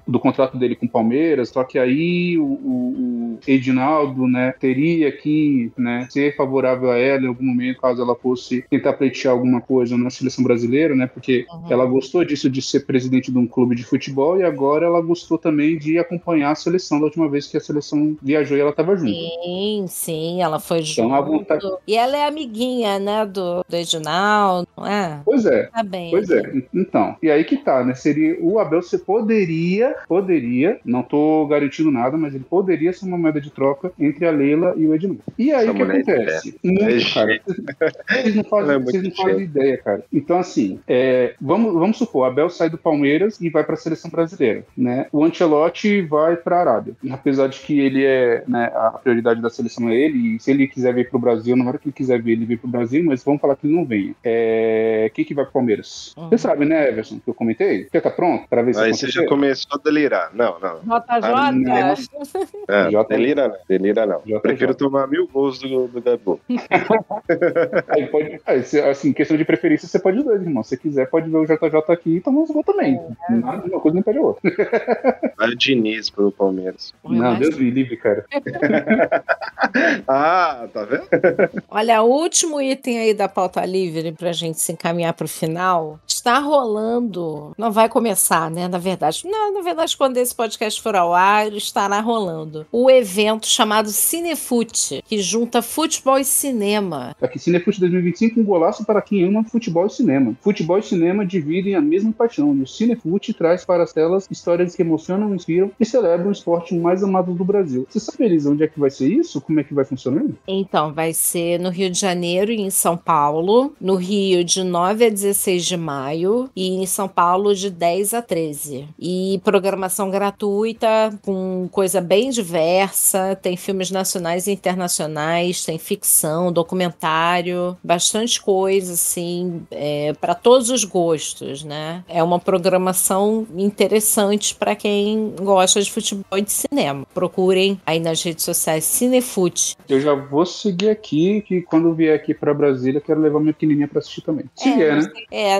do contrato dele com o Palmeiras, só que aí o Edinaldo, né, teria que, né, ser favorável a ela em algum momento, caso ela fosse tentar pleitear alguma coisa na seleção brasileira, né, porque ela gostou disso de ser presidente de um clube de futebol e agora ela gostou também de acompanhar a seleção da última vez que a seleção viajou e ela estava junto. Sim, ela foi junto. E ela é amiguinha, né, do Edinaldo, não é? Pois é. Tá bem. Pois é. Então, e aí que tá, né, seria o Abel, você poderia, não tô garantindo nada, mas ele poderia ser uma moeda de troca entre a Leila e o Edinaldo. E aí o que acontece? Muito, cara. Vocês não fazem ideia, cara. Então, assim, vamos supor, a Abel sai do Palmeiras e vai para a seleção brasileira, né? O Ancelotti vai para a Arábia. Apesar de que ele né, a prioridade da seleção é ele, e se ele quiser vir pro Brasil, na hora que ele quiser vir, ele vem pro Brasil, mas vamos falar que ele não venha. Quem que vai pro Palmeiras? Você sabe, né, Everson, que eu comentei? Você tá pronto para ver se aí você já começou a delirar. Não. Delira não. Prefiro tomar 1000 gols do Gabigol. Assim, questão de preferência, você pode ir dois, irmão. Se você quiser, pode ver o JJ aqui e tomar uns gols também. Uma coisa não pede a outra. Vai o Diniz pro Palmeiras. Não, Deus me livre, cara. Tá vendo? Olha, o último item aí da pauta livre pra gente se encaminhar pro final, está rolando, não vai começar, né, na verdade, quando esse podcast for ao ar, estará rolando o evento chamado Cinefute, que junta futebol e cinema. Aqui, Cinefute 2025, um golaço para quem ama futebol e cinema. Futebol e cinema dividem a mesma paixão, e o Cinefute traz para as telas histórias que emocionam, inspiram e celebram o esporte mais amado do Brasil. Você sabe, Elisa, onde é que vai ser isso? Como é que vai funcionar? Então, vai ser no Rio de Janeiro e em São Paulo, no Rio de 9 a 16 de maio e em São Paulo de 10 a 13. E programação gratuita, com coisa bem diversa, tem filmes nacionais e internacionais, tem ficção, documentário, bastante coisa, assim, para todos os gostos, né? É uma programação interessante para quem gosta de futebol e de cinema. Procurem aí nas redes sociais Cinefute. Eu já vou seguir aqui, que quando eu vier aqui para Brasília, quero levar minha pequenininha para assistir também. Se vier, né?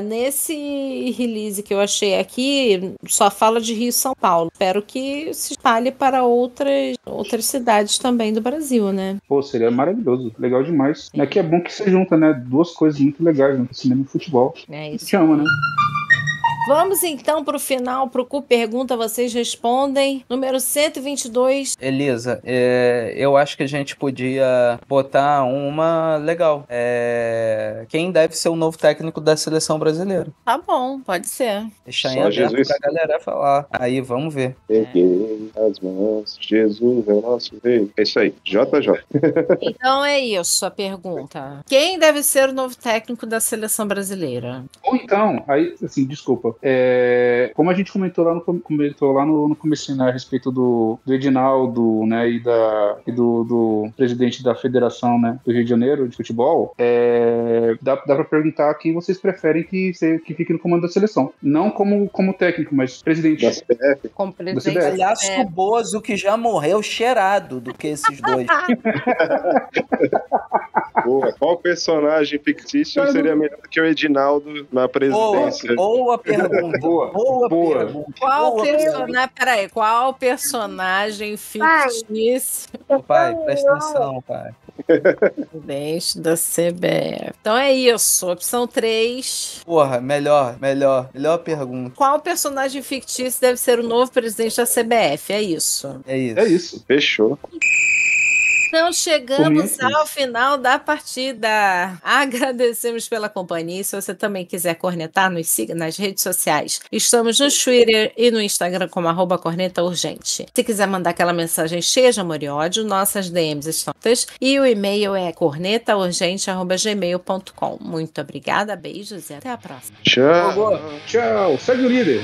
Nesse release que eu achei aqui, só fala de Rio e São Paulo. Espero que se espalhe para outras cidades também do Brasil, né? Pô, seria maravilhoso. Legal demais. É que é bom que você junta, né? Duas coisas muito legais, né? Cinema e futebol. É isso. Te ama, né? Vamos então pro final, pro Cu Pergunta, vocês respondem. Número 122. Elisa, eu acho que a gente podia botar uma legal. Quem deve ser o novo técnico da seleção brasileira? Tá bom, pode ser. Deixar em aberto pra galera falar. Aí, vamos ver. Peguei as mãos, Jesus é o nosso rei. É isso aí, JJ. Então é isso a pergunta. Quem deve ser o novo técnico da seleção brasileira? Ou então, aí, assim, desculpa, como a gente comentou lá no comecinho, né, a respeito do Edinaldo, né, e do presidente da federação, né, do Rio de Janeiro de futebol, dá para perguntar quem vocês preferem que fique no comando da seleção. Não como técnico, mas presidente. Da CBF. Como presidente. Aliás, o Bozo, que já morreu cheirado do que esses dois. Boa. Qual personagem fictício seria melhor que o Edinaldo na presidência? Boa pergunta. Boa pergunta. Qual personagem fictício? Pai, presta atenção, pai. Presidente da CBF. Então é isso. Opção 3. Porra, melhor pergunta. Qual personagem fictício deve ser o novo presidente da CBF? É isso. É isso. Fechou. Então chegamos ao final da partida. Agradecemos pela companhia. Se você também quiser cornetar, nos siga nas redes sociais. Estamos no Twitter e no Instagram como @cornetaurgente. Se quiser mandar aquela mensagem cheia de amor e ódio, nossas DMs estão todas e o e-mail é cornetaurgente@gmail.com. Muito obrigada, beijos e até a próxima. Tchau. Tchau. Segue o líder.